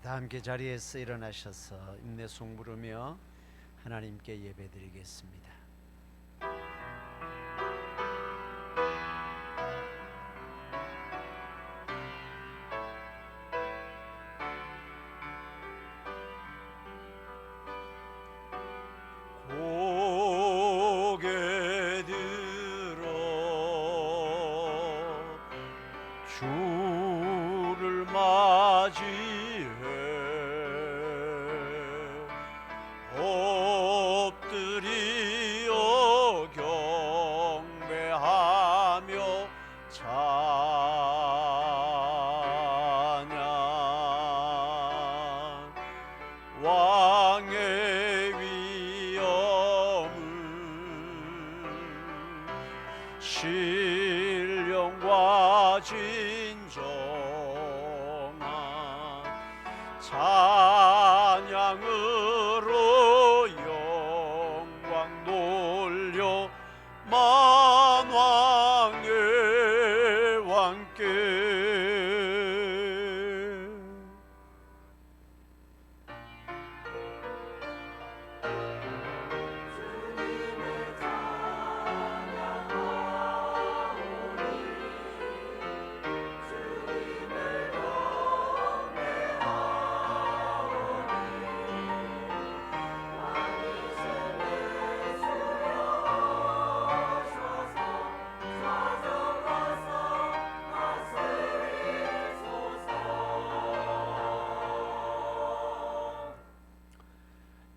다 함께 자리에서 일어나셔서 인내송 부르며 하나님께 예배드리겠습니다. 고개 들어 주를 맞이해 엎드리어 경배하며 찬양 왕의 위엄을 신령과 진정한 찬양으로 영광 돌려 만왕의 왕께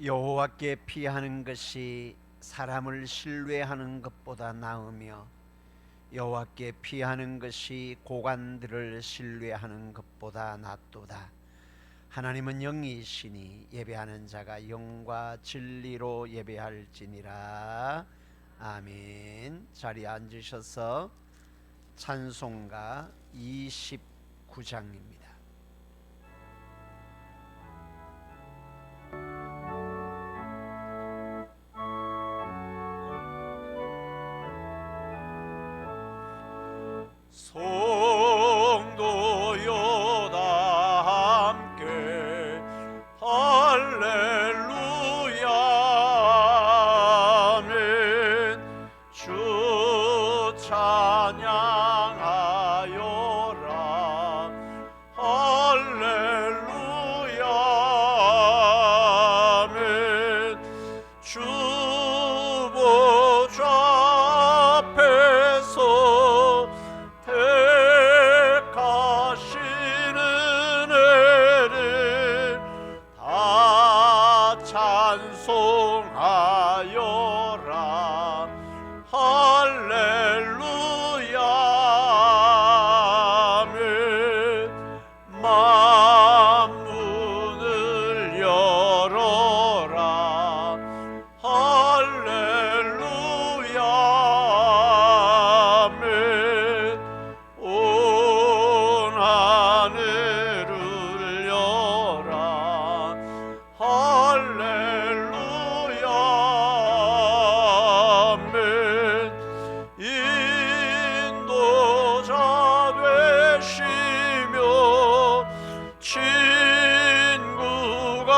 여호와께 피하는 것이 사람을 신뢰하는 것보다 나으며 여호와께 피하는 것이 고관들을 신뢰하는 것보다 낫도다. 하나님은 영이시니 예배하는 자가 영과 진리로 예배할지니라. 아멘. 자리에 앉으셔서 찬송가 29장입니다. 성도여 다 함께 할렐루야 아멘. 주 찬양하여라 할렐루야 아멘. 주 보좌 앞에서 택하시는 애를 다 찬송하여라 할렐루야 아멘. 만문을 열어라 할렐루야 아멘. 온 하늘을 열라 할렐루야 아멘. 인도자 되시며 친구가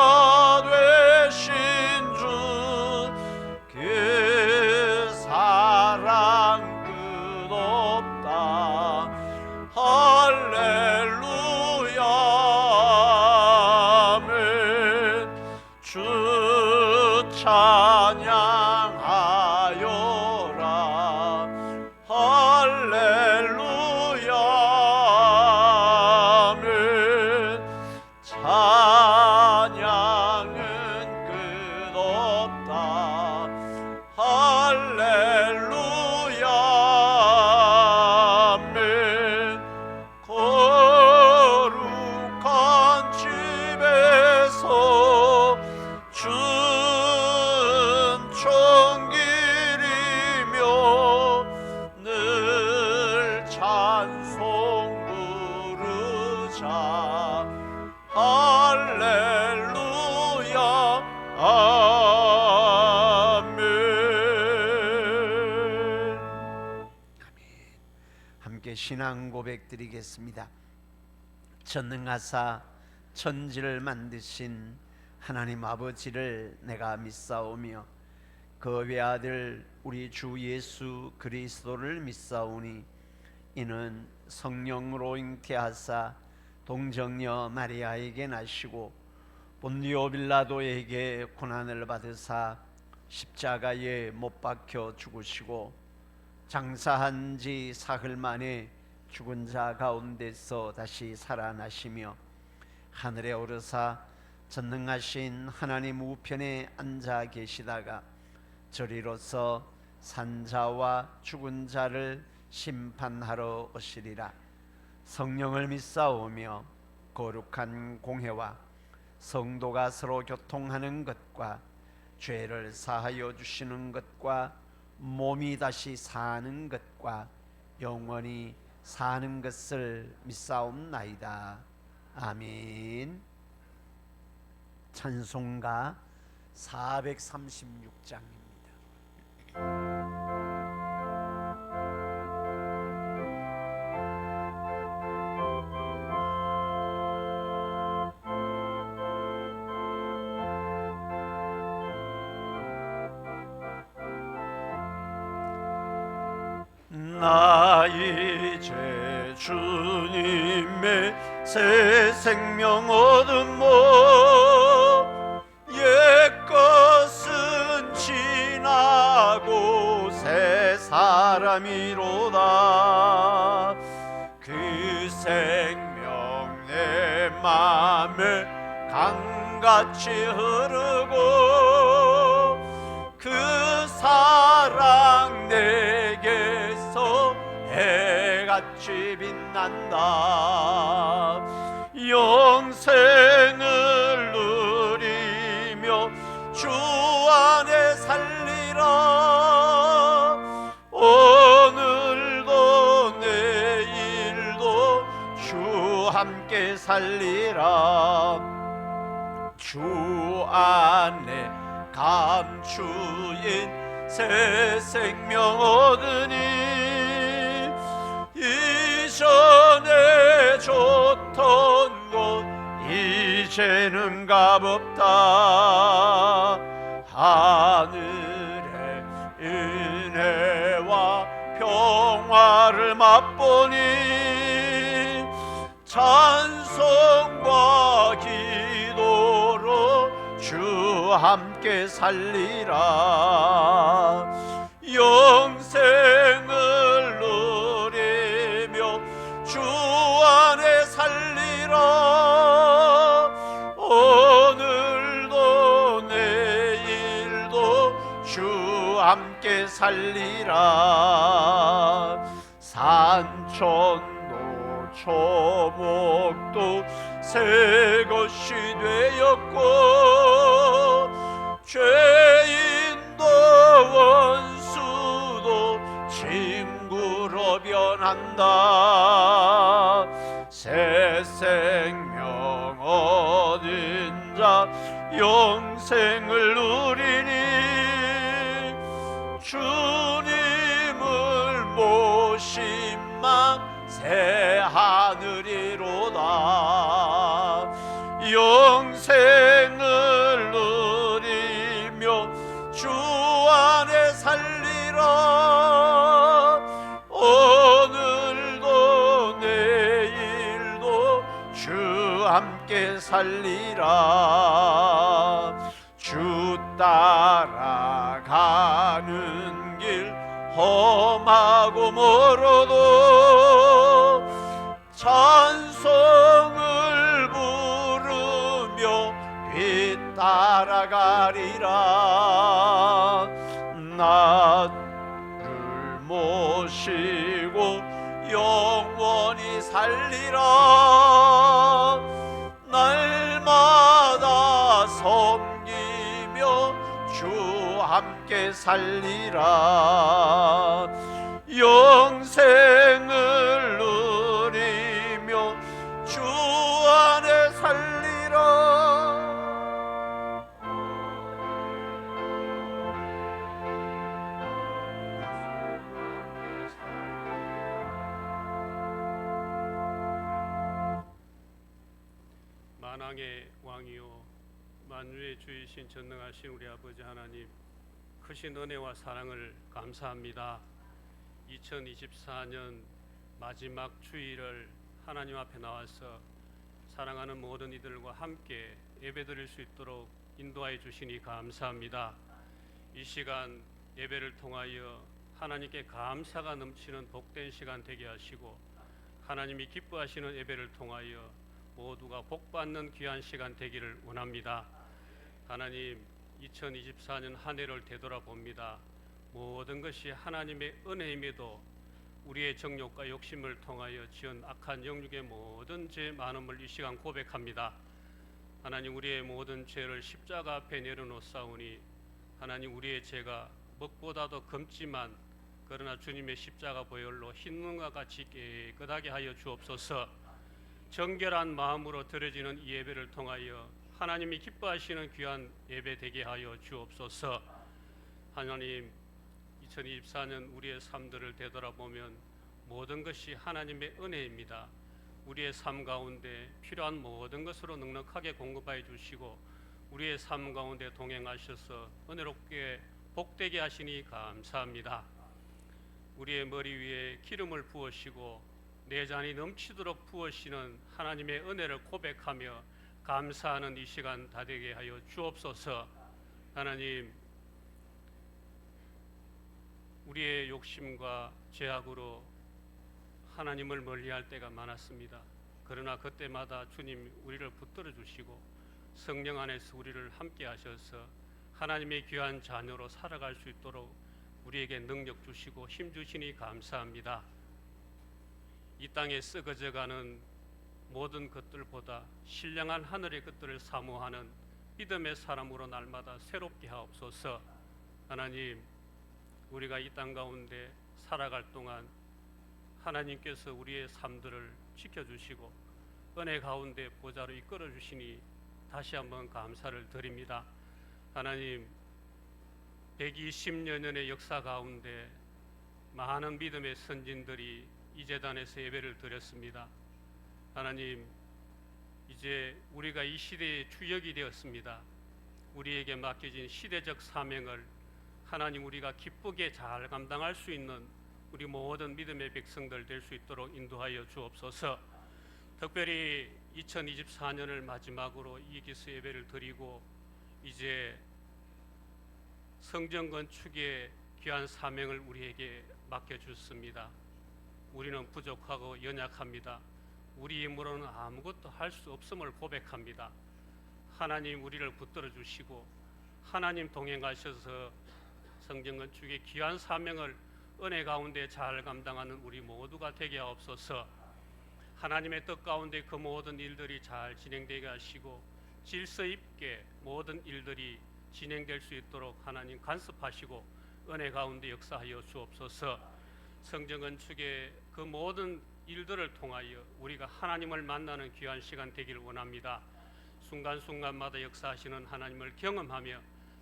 되신 주 그 사랑 끝없다 할렐루야 아멘. 주 찬양하여라 할렐루야 아멘. 찬양은 끝없다 할렐루야 아멘. 거룩한 집에서 준천길이며 늘 찬송 부르자 할렐루야 아멘. 함께 신앙 고백 드리겠습니다. 전능하사 천지를 만드신 하나님 아버지를 내가 믿사오며 그 외아들 우리 주 예수 그리스도를 믿사오니 이는 성령으로 잉태하사 동정녀 마리아에게 나시고 본디오 빌라도에게 고난을 받으사 십자가에 못 박혀 죽으시고 장사한 지 사흘 만에 죽은 자 가운데서 다시 살아나시며 하늘에 오르사 전능하신 하나님 우편에 앉아 계시다가 저리로서 산자와 죽은 자를 심판하러 오시리라. 성령을 믿사오며 거룩한 공회와 성도가 서로 교통하는 것과 죄를 사하여 주시는 것과 몸이 다시 사는 것과 영원히 사는 것을 믿사옵나이다. 아멘. 찬송가 436장입니다. 나 이제 주님의 새 생명 얻음모 옛것은 지나고 새 사람이로다. 그 생명 내 맘에 강같이 흐르고 그 사랑 내게서 해같이 빛난다. 영생을 누리며 주 안에 살리라. 오늘도 내일도 주 함께 살리라. 주 안에 감추인 새 생명 얻으니 이전에 좋던 곳 이제는 값없다. 하늘의 은혜와 평화를 맛보니 찬송과 기도로 주 함께 살리라. 영생을 누리며 주 안에 살리라. 오늘도 내일도 주 함께 살리라. 산천도 초목도 새 것이 되었고 죄인도 원수도 친구로 변한다. 새 생명 얻은 자 영생을 누리니 주님을 모심만 새 하늘이로다. 영생을 누리며 주 안에 살리라. 오늘도 내일도 주 함께 살리라. 주 따라가는 길 험하고 멀어도 찬송을 부르며 뒤따라가리라. 나를 모시고 영원히 살리라. 날마다 섬기며 주 함께 살리라. 영생을 누리며 주 안에 살리라. 만왕의 왕이요 만유의 주이신 전능하신 우리 아버지 하나님, 크신 은혜와 사랑을 감사합니다. 2024년 마지막 주일을 하나님 앞에 나와서 사랑하는 모든 이들과 함께 예배드릴 수 있도록 인도하여 주시니 감사합니다. 이 시간 예배를 통하여 하나님께 감사가 넘치는 복된 시간 되게 하시고, 하나님이 기뻐하시는 예배를 통하여 모두가 복받는 귀한 시간 되기를 원합니다. 하나님, 2024년 한 해를 되돌아봅니다. 모든 것이 하나님의 은혜임에도 우리의 정욕과 욕심을 통하여 지은 악한 영육의 모든 죄 많음을 이 시간 고백합니다. 하나님, 우리의 모든 죄를 십자가 앞에 내려놓사오니 하나님, 우리의 죄가 먹보다도 검지만 그러나 주님의 십자가 보혈로 흰 눈과 같이 깨끗하게 하여 주옵소서. 정결한 마음으로 드려지는 이 예배를 통하여 하나님이 기뻐하시는 귀한 예배 되게 하여 주옵소서. 하나님, 2024년 우리의 삶들을 되돌아보면 모든 것이 하나님의 은혜입니다. 우리의 삶 가운데 필요한 모든 것으로 넉넉하게 공급하여 주시고 우리의 삶 가운데 동행하셔서 은혜롭게 복되게 하시니 감사합니다. 우리의 머리 위에 기름을 부으시고 내 잔이 넘치도록 부으시는 하나님의 은혜를 고백하며 감사하는 이 시간 다 되게 하여 주옵소서. 하나님, 우리의 욕심과 죄악으로 하나님을 멀리할 때가 많았습니다. 그러나 그때마다 주님 우리를 붙들어 주시고 성령 안에서 우리를 함께 하셔서 하나님의 귀한 자녀로 살아갈 수 있도록 우리에게 능력 주시고 힘 주시니 감사합니다. 이 땅에 썩어져가는 모든 것들보다 신령한 하늘의 것들을 사모하는 믿음의 사람으로 날마다 새롭게 하옵소서. 하나님, 우리가 이 땅 가운데 살아갈 동안 하나님께서 우리의 삶들을 지켜주시고 은혜 가운데 보좌로 이끌어 주시니 다시 한번 감사를 드립니다. 하나님, 120여 년의 역사 가운데 많은 믿음의 선진들이 이 제단에서 예배를 드렸습니다. 하나님, 이제 우리가 이 시대의 주역이 되었습니다. 우리에게 맡겨진 시대적 사명을 하나님 우리가 기쁘게 잘 감당할 수 있는 우리 모든 믿음의 백성들 될 수 있도록 인도하여 주옵소서. 특별히 2024년을 마지막으로 이 기수 예배를 드리고 이제 성전 건축의 귀한 사명을 우리에게 맡겨주셨습니다. 우리는 부족하고 연약합니다. 우리 힘으로는 아무것도 할 수 없음을 고백합니다. 하나님 우리를 붙들어 주시고 하나님 동행하셔서 성전 건축의 귀한 사명을 은혜 가운데 잘 감당하는 우리 모두가 되게 하옵소서. 하나님의 뜻 가운데 그 모든 일들이 잘 진행되게 하시고 질서 있게 모든 일들이 진행될 수 있도록 하나님 간섭하시고 은혜 가운데 역사하여 주옵소서. 성전 건축의 그 모든 일들을 통하여 우리가 하나님을 만나는 귀한 시간 되기를 원합니다. 순간순간마다 역사하시는 하나님을 경험하며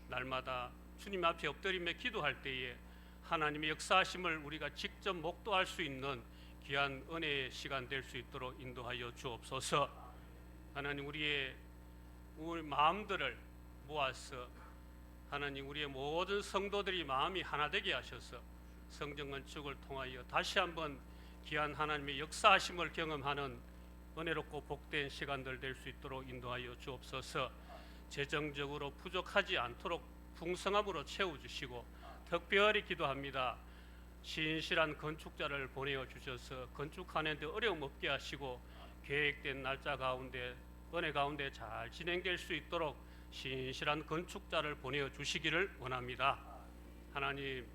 날마다 주님 앞에 엎드리며 기도할 때에 하나님의 역사하심을 우리가 직접 목도할 수 있는 귀한 은혜의 시간 될 수 있도록 인도하여 주옵소서. 하나님, 우리 마음들을 모아서 하나님 우리의 모든 성도들이 마음이 하나 되게 하셔서 성전 건축을 통하여 다시 한번 귀한 하나님의 역사하심을 경험하는 은혜롭고 복된 시간들 될 수 있도록 인도하여 주옵소서. 재정적으로 부족하지 않도록 풍성함으로 채워주시고 특별히 기도합니다. 신실한 건축자를 보내어 주셔서 건축하는데 어려움 없게 하시고 계획된 날짜 가운데 은혜 가운데 잘 진행될 수 있도록 신실한 건축자를 보내어 주시기를 원합니다. 하나님,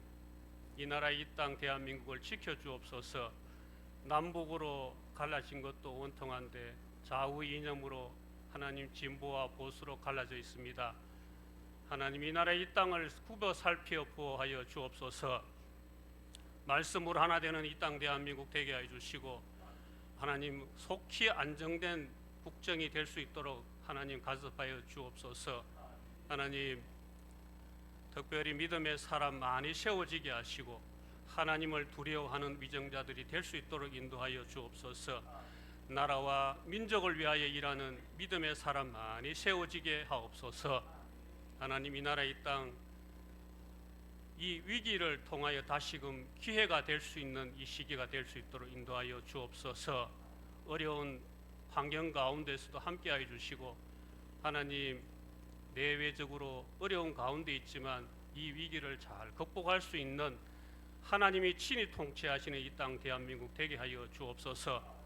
이 나라 이 땅 대한민국을 지켜주옵소서. 남북으로 갈라진 것도 원통한데 좌우 이념으로 하나님 진보와 보수로 갈라져 있습니다. 하나님, 이 나라 이 땅을 굽어 살피어 보호하여 주옵소서. 말씀으로 하나 되는 이 땅 대한민국 되게 해 주시고 하나님 속히 안정된 국정이 될 수 있도록 하나님 간섭하여 주옵소서. 하나님, 특별히 믿음의 사람 많이 세워지게 하시고 하나님을 두려워하는 위정자들이 될 수 있도록 인도하여 주옵소서. 나라와 민족을 위하여 일하는 믿음의 사람 많이 세워지게 하옵소서. 하나님, 이 나라 이 땅 이 위기를 통하여 다시금 기회가 될 수 있는 이 시기가 될 수 있도록 인도하여 주옵소서. 어려운 환경 가운데서도 함께하여 주시고, 하나님, 내외적으로 어려운 가운데 있지만 이 위기를 잘 극복할 수 있는 하나님이 친히 통치하시는 이 땅 대한민국 되게 하여 주옵소서.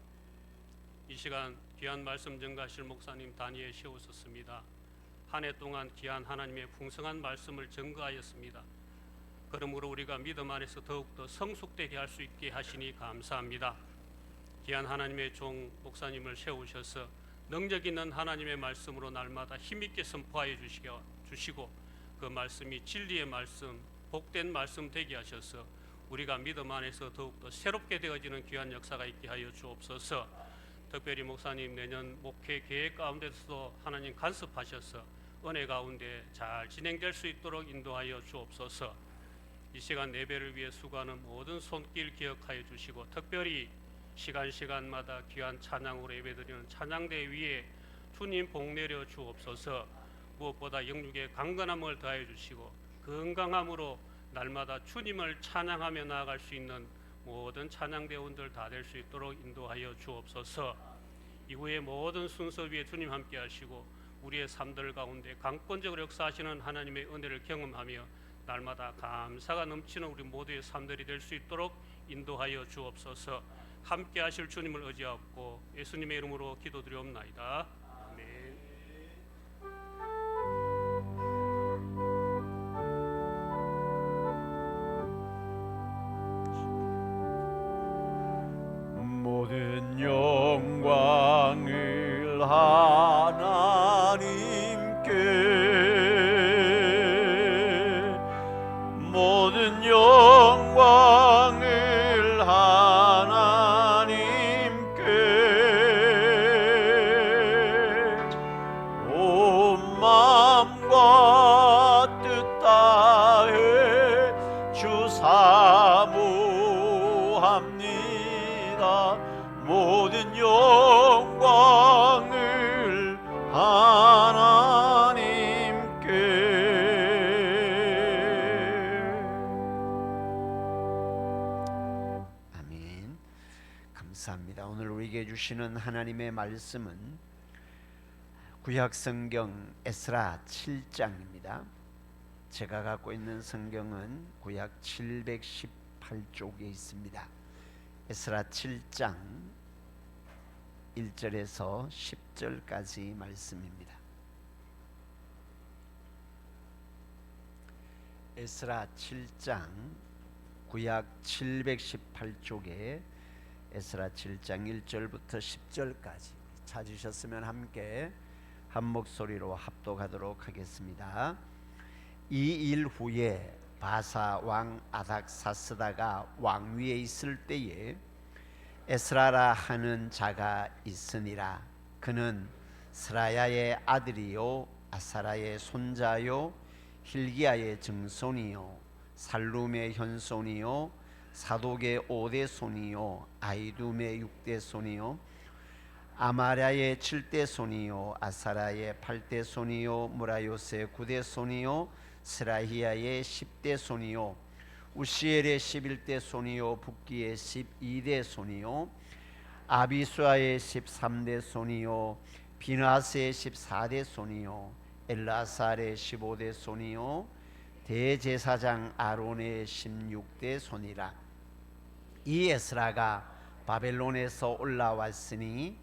이 시간 귀한 말씀 전가하실 목사님 단위에 세우셨습니다. 한 해 동안 귀한 하나님의 풍성한 말씀을 전가하였습니다. 그러므로 우리가 믿음 안에서 더욱더 성숙되게 할 수 있게 하시니 감사합니다. 귀한 하나님의 종 목사님을 세우셔서 능력 있는 하나님의 말씀으로 날마다 힘있게 선포하여 주시고 그 말씀이 진리의 말씀, 복된 말씀 되게 하셔서 우리가 믿음 안에서 더욱더 새롭게 되어지는 귀한 역사가 있게 하여 주옵소서. 특별히 목사님 내년 목회 계획 가운데서도 하나님 간섭하셔서 은혜 가운데 잘 진행될 수 있도록 인도하여 주옵소서. 이 시간 예배를 위해 수고하는 모든 손길 기억하여 주시고, 특별히 시간마다 귀한 찬양으로 예배드리는 찬양대 위에 주님 복 내려 주옵소서. 무엇보다 영육의 강건함을 더하여 주시고 건강함으로 날마다 주님을 찬양하며 나아갈 수 있는 모든 찬양대원들 다 될 수 있도록 인도하여 주옵소서. 이후에 모든 순서 위에 주님 함께 하시고 우리의 삶들 가운데 강권적으로 역사하시는 하나님의 은혜를 경험하며 날마다 감사가 넘치는 우리 모두의 삶들이 될 수 있도록 인도하여 주옵소서. 함께 하실 주님을 의지하고 예수님의 이름으로 기도드리옵나이다. 아멘. 모든 영광을 하나님께, 모든 영광을 하나님께, 온 마음과 뜻 다해 주 사모합니다. 모든 영광을 하나님께. 아멘. 감사합니다. 오늘 우리에게 주시는 하나님의 말씀은 구약성경 에스라 7장입니다. 제가 갖고 있는 성경은 구약 718쪽에 있습니다. 에스라 7장 1절에서 10절까지 말씀입니다. 에스라 7장 구약 718쪽에 에스라 7장 1절부터 10절까지 찾으셨으면 함께 한 목소리로 합독하도록 하겠습니다. 이 일 후에 바사 왕 아닥사스다가 왕위에 있을 때에 에스라라 하는 자가 있으니라. 그는 스라야의 아들이요 아사라의 손자요 힐기야의 증손이요 살룸의 현손이요 사독의 5대 손이요 아이둠의 6대 손이요 아마랴의 7대 손이요 아사라의 8대 손이요 무라요스의 9대 손이요 스라히야의 10대 손이요 우시엘의 11대 손이요 붓기의 12대 손이요 아비수아의 13대 손이요 비나스의 14대 손이요 엘라살의 15대 손이요 대제사장 아론의 16대 손이라. 이 에스라가 바벨론에서 올라왔으니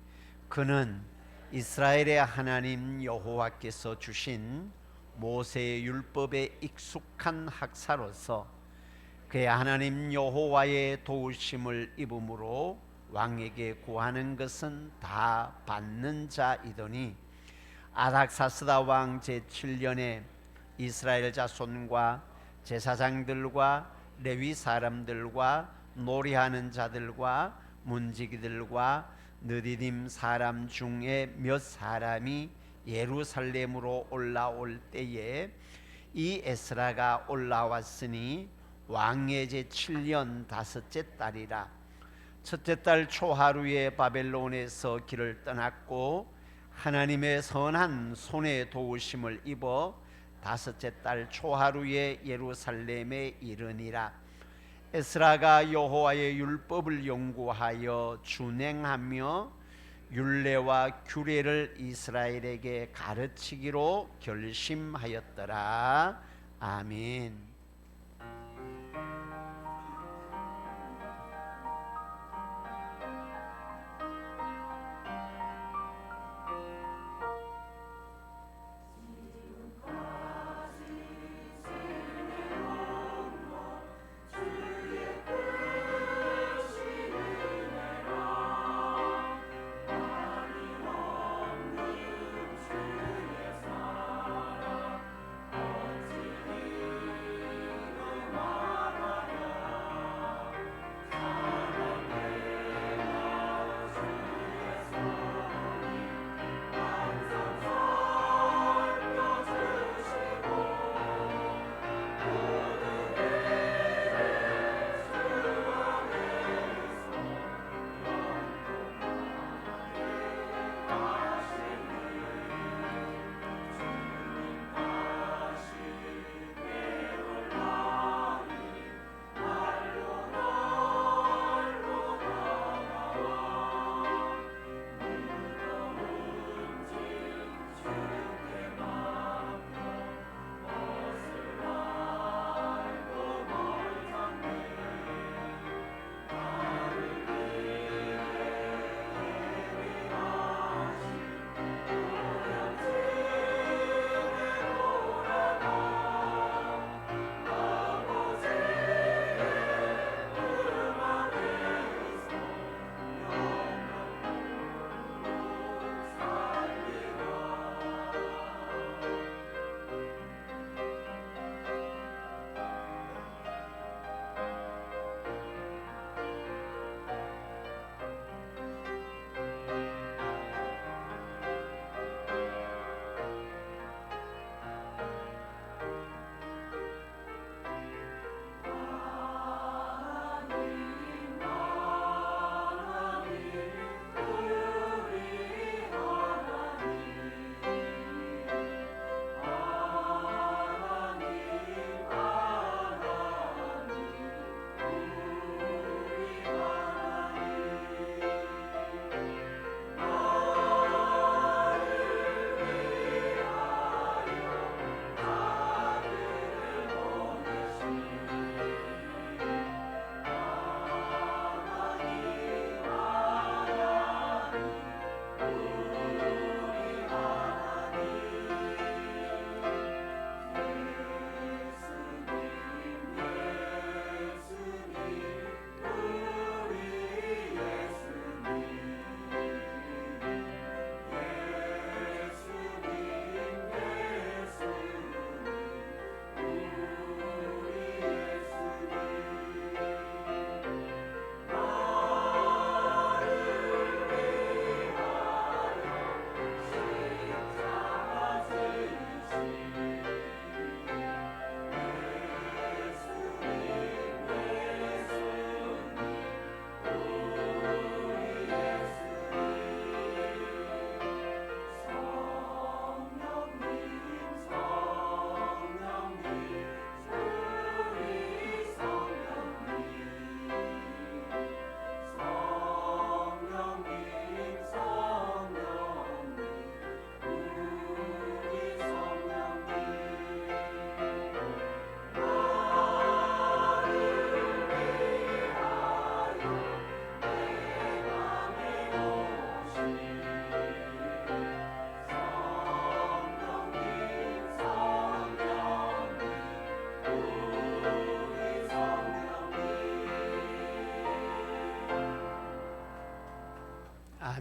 그는 이스라엘의 하나님 여호와께서 주신 모세의 율법에 익숙한 학사로서 그의 하나님 여호와의 도우심을 입음으로 왕에게 구하는 것은 다 받는 자이더니 아닥사스다 왕 제7년에 이스라엘 자손과 제사장들과 레위 사람들과 노래하는 자들과 문지기들과 느디딤 사람 중에 몇 사람이 예루살렘으로 올라올 때에 이 에스라가 올라왔으니 왕의 제7년 5째 달이라. 첫째 달 초하루에 바벨론에서 길을 떠났고 하나님의 선한 손의 도우심을 입어 다섯째 달 초하루에 예루살렘에 이르니라. 에스라가 여호와의 율법을 연구하여 준행하며 율례와 규례를 이스라엘에게 가르치기로 결심하였더라. 아멘.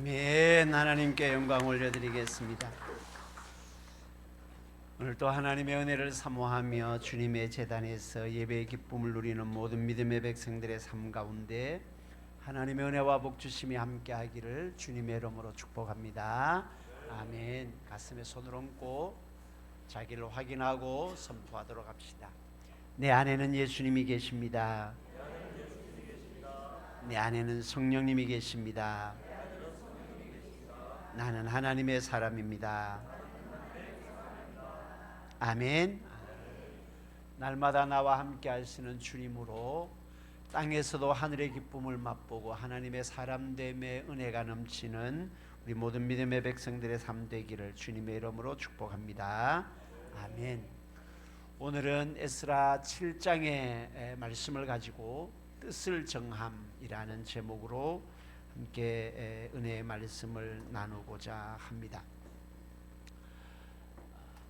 아멘. 하나님께 영광 올려드리겠습니다. 오늘도 하나님의 은혜를 사모하며 주님의 제단에서 예배의 기쁨을 누리는 모든 믿음의 백성들의 삶 가운데 하나님의 은혜와 복 주심이 함께하기를 주님의 이름으로 축복합니다. 아멘. 가슴에 손을 얹고 자기를 확인하고 선포하도록 합시다. 내 안에는 예수님이 계십니다. 내 안에는 성령님이 계십니다. 나는 하나님의 사람입니다. 아멘. 날마다 나와 함께 하시는 주님으로 땅에서도 하늘의 기쁨을 맛보고 하나님의 사람됨의 은혜가 넘치는 우리 모든 믿음의 백성들의 삶 되기를 주님의 이름으로 축복합니다. 아멘. 오늘은 에스라 7장의 말씀을 가지고 뜻을 정함이라는 제목으로 함께 은혜의 말씀을 나누고자 합니다.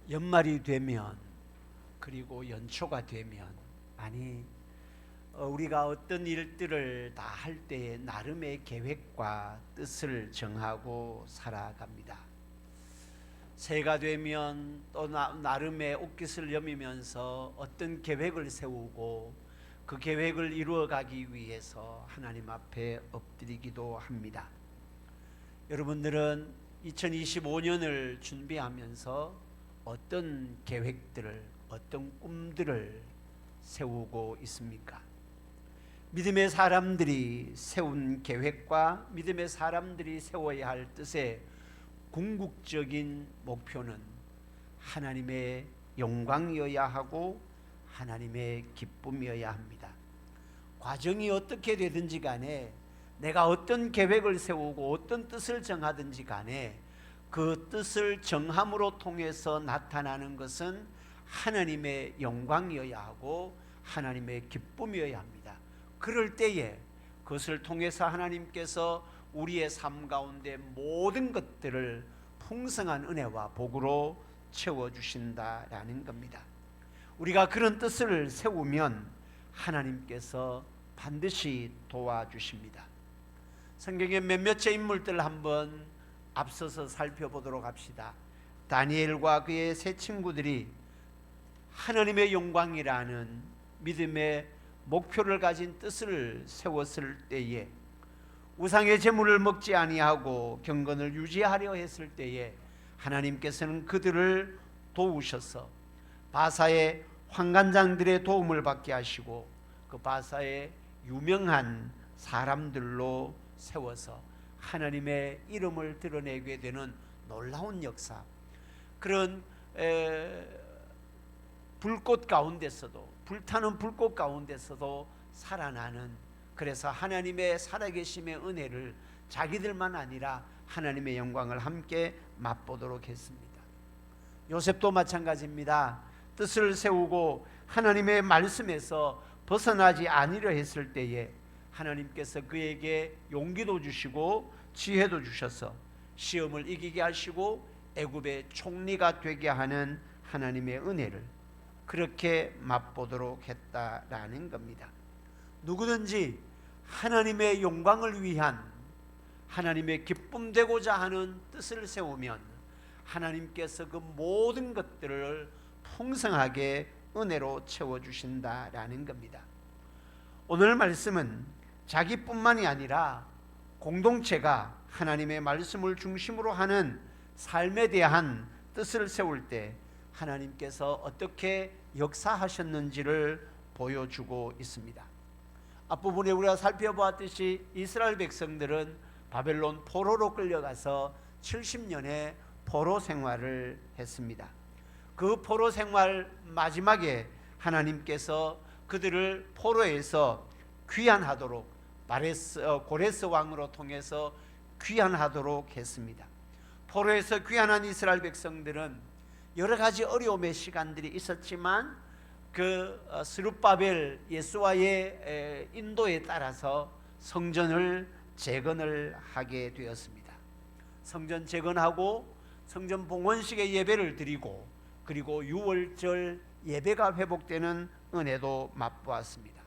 연말이 되면 그리고 연초가 되면 우리가 어떤 일들을 다 할 때에 나름의 계획과 뜻을 정하고 살아갑니다. 새해가 되면 또 나름의 옷깃을 여미면서 어떤 계획을 세우고 그 계획을 이루어가기 위해서 하나님 앞에 엎드리기도 합니다. 여러분들은 2025년을 준비하면서 어떤 계획들을, 어떤 꿈들을 세우고 있습니까? 믿음의 사람들이 세운 계획과 믿음의 사람들이 세워야 할 뜻의 궁극적인 목표는 하나님의 영광이어야 하고 하나님의 기쁨이어야 합니다. 과정이 어떻게 되든지 간에 내가 어떤 계획을 세우고 어떤 뜻을 정하든지 간에 그 뜻을 정함으로 통해서 나타나는 것은 하나님의 영광이어야 하고 하나님의 기쁨이어야 합니다. 그럴 때에 그것을 통해서 하나님께서 우리의 삶 가운데 모든 것들을 풍성한 은혜와 복으로 채워주신다라는 겁니다. 우리가 그런 뜻을 세우면 하나님께서 반드시 도와주십니다. 성경의 몇몇의 인물들을 한번 앞서서 살펴보도록 합시다. 다니엘과 그의 세 친구들이 하나님의 영광이라는 믿음의 목표를 가진 뜻을 세웠을 때에 우상의 제물을 먹지 아니하고 경건을 유지하려 했을 때에 하나님께서는 그들을 도우셔서 바사의 환관장들의 도움을 받게 하시고 그 바사의 유명한 사람들로 세워서 하나님의 이름을 드러내게 되는 놀라운 역사, 그런 불꽃 가운데서도, 불타는 불꽃 가운데서도 살아나는, 그래서 하나님의 살아계심의 은혜를 자기들만 아니라 하나님의 영광을 함께 맛보도록 했습니다. 요셉도 마찬가지입니다. 뜻을 세우고 하나님의 말씀에서 벗어나지 아니려 했을 때에 하나님께서 그에게 용기도 주시고 지혜도 주셔서 시험을 이기게 하시고 애굽의 총리가 되게 하는 하나님의 은혜를 그렇게 맛보도록 했다라는 겁니다. 누구든지 하나님의 영광을 위한, 하나님의 기쁨 되고자 하는 뜻을 세우면 하나님께서 그 모든 것들을 풍성하게 은혜로 채워주신다라는 겁니다. 오늘 말씀은 자기뿐만이 아니라 공동체가 하나님의 말씀을 중심으로 하는 삶에 대한 뜻을 세울 때 하나님께서 어떻게 역사하셨는지를 보여주고 있습니다. 앞부분에 우리가 살펴보았듯이 이스라엘 백성들은 바벨론 포로로 끌려가서 70년의 포로 생활을 했습니다. 그 포로 생활 마지막에 하나님께서 그들을 포로에서 귀환하도록 고레스 왕으로 통해서 귀환하도록 했습니다. 포로에서 귀환한 이스라엘 백성들은 여러 가지 어려움의 시간들이 있었지만 그 스룹바벨 예수와의 인도에 따라서 성전을 재건을 하게 되었습니다. 성전 재건하고 성전 봉헌식의 예배를 드리고 그리고 유월절 예배가 회복되는 은혜도 맛보았습니다.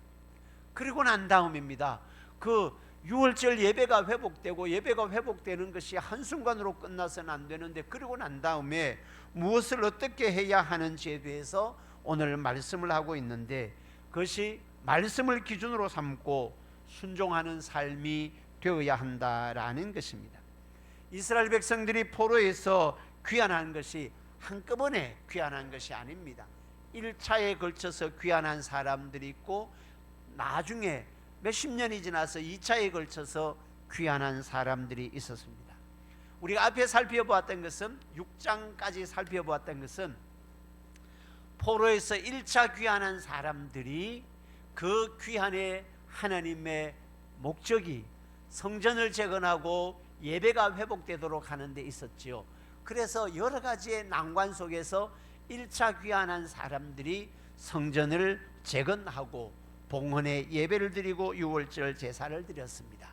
그리고 난 다음입니다. 그 유월절 예배가 회복되는 것이 한순간으로 끝나서는 안 되는데, 그리고 난 다음에 무엇을 어떻게 해야 하는지에 대해서 오늘 말씀을 하고 있는데, 그것이 말씀을 기준으로 삼고 순종하는 삶이 되어야 한다라는 것입니다. 이스라엘 백성들이 포로에서 귀환한 것이 한꺼번에 귀환한 것이 아닙니다. 1차에 걸쳐서 귀환한 사람들이 있고 나중에 몇십 년이 지나서 2차에 걸쳐서 귀환한 사람들이 있었습니다. 우리가 앞에 살펴보았던 것은 6장까지 살펴보았던 것은 포로에서 1차 귀환한 사람들이 그 귀환의 하나님의 목적이 성전을 재건하고 예배가 회복되도록 하는 데 있었지요. 그래서 여러 가지의 난관 속에서 1차 귀환한 사람들이 성전을 재건하고 봉헌의 예배를 드리고 유월절 제사를 드렸습니다.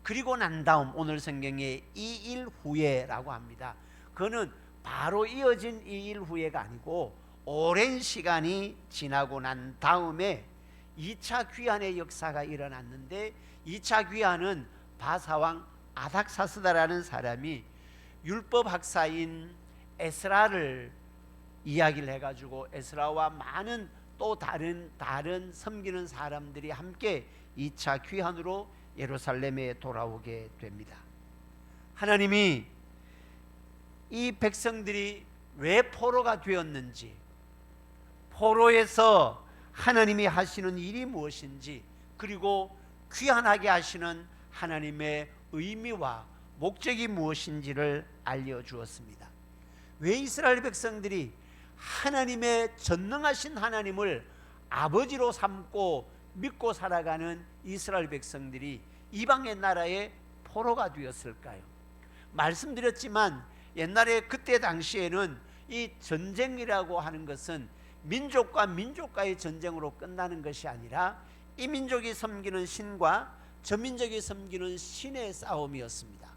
그리고 난 다음 오늘 성경에 2일 후에라고 합니다. 그거는 바로 이어진 2일 후에가 아니고 오랜 시간이 지나고 난 다음에 2차 귀환의 역사가 일어났는데, 2차 귀환은 바사왕 아닥사스다라는 사람이 율법 학사인 에스라를 이야기를 해가지고 에스라와 많은 또 다른 섬기는 사람들이 함께 2차 귀환으로 예루살렘에 돌아오게 됩니다. 하나님이 이 백성들이 왜 포로가 되었는지, 포로에서 하나님이 하시는 일이 무엇인지, 그리고 귀환하게 하시는 하나님의 의미와 목적이 무엇인지를 알려주었습니다. 왜 이스라엘 백성들이 하나님의 전능하신 하나님을 아버지로 삼고 믿고 살아가는 이스라엘 백성들이 이방의 나라의 포로가 되었을까요? 말씀드렸지만 옛날에 그때 당시에는 이 전쟁이라고 하는 것은 민족과 민족과의 전쟁으로 끝나는 것이 아니라 이 민족이 섬기는 신과 저 민족이 섬기는 신의 싸움이었습니다.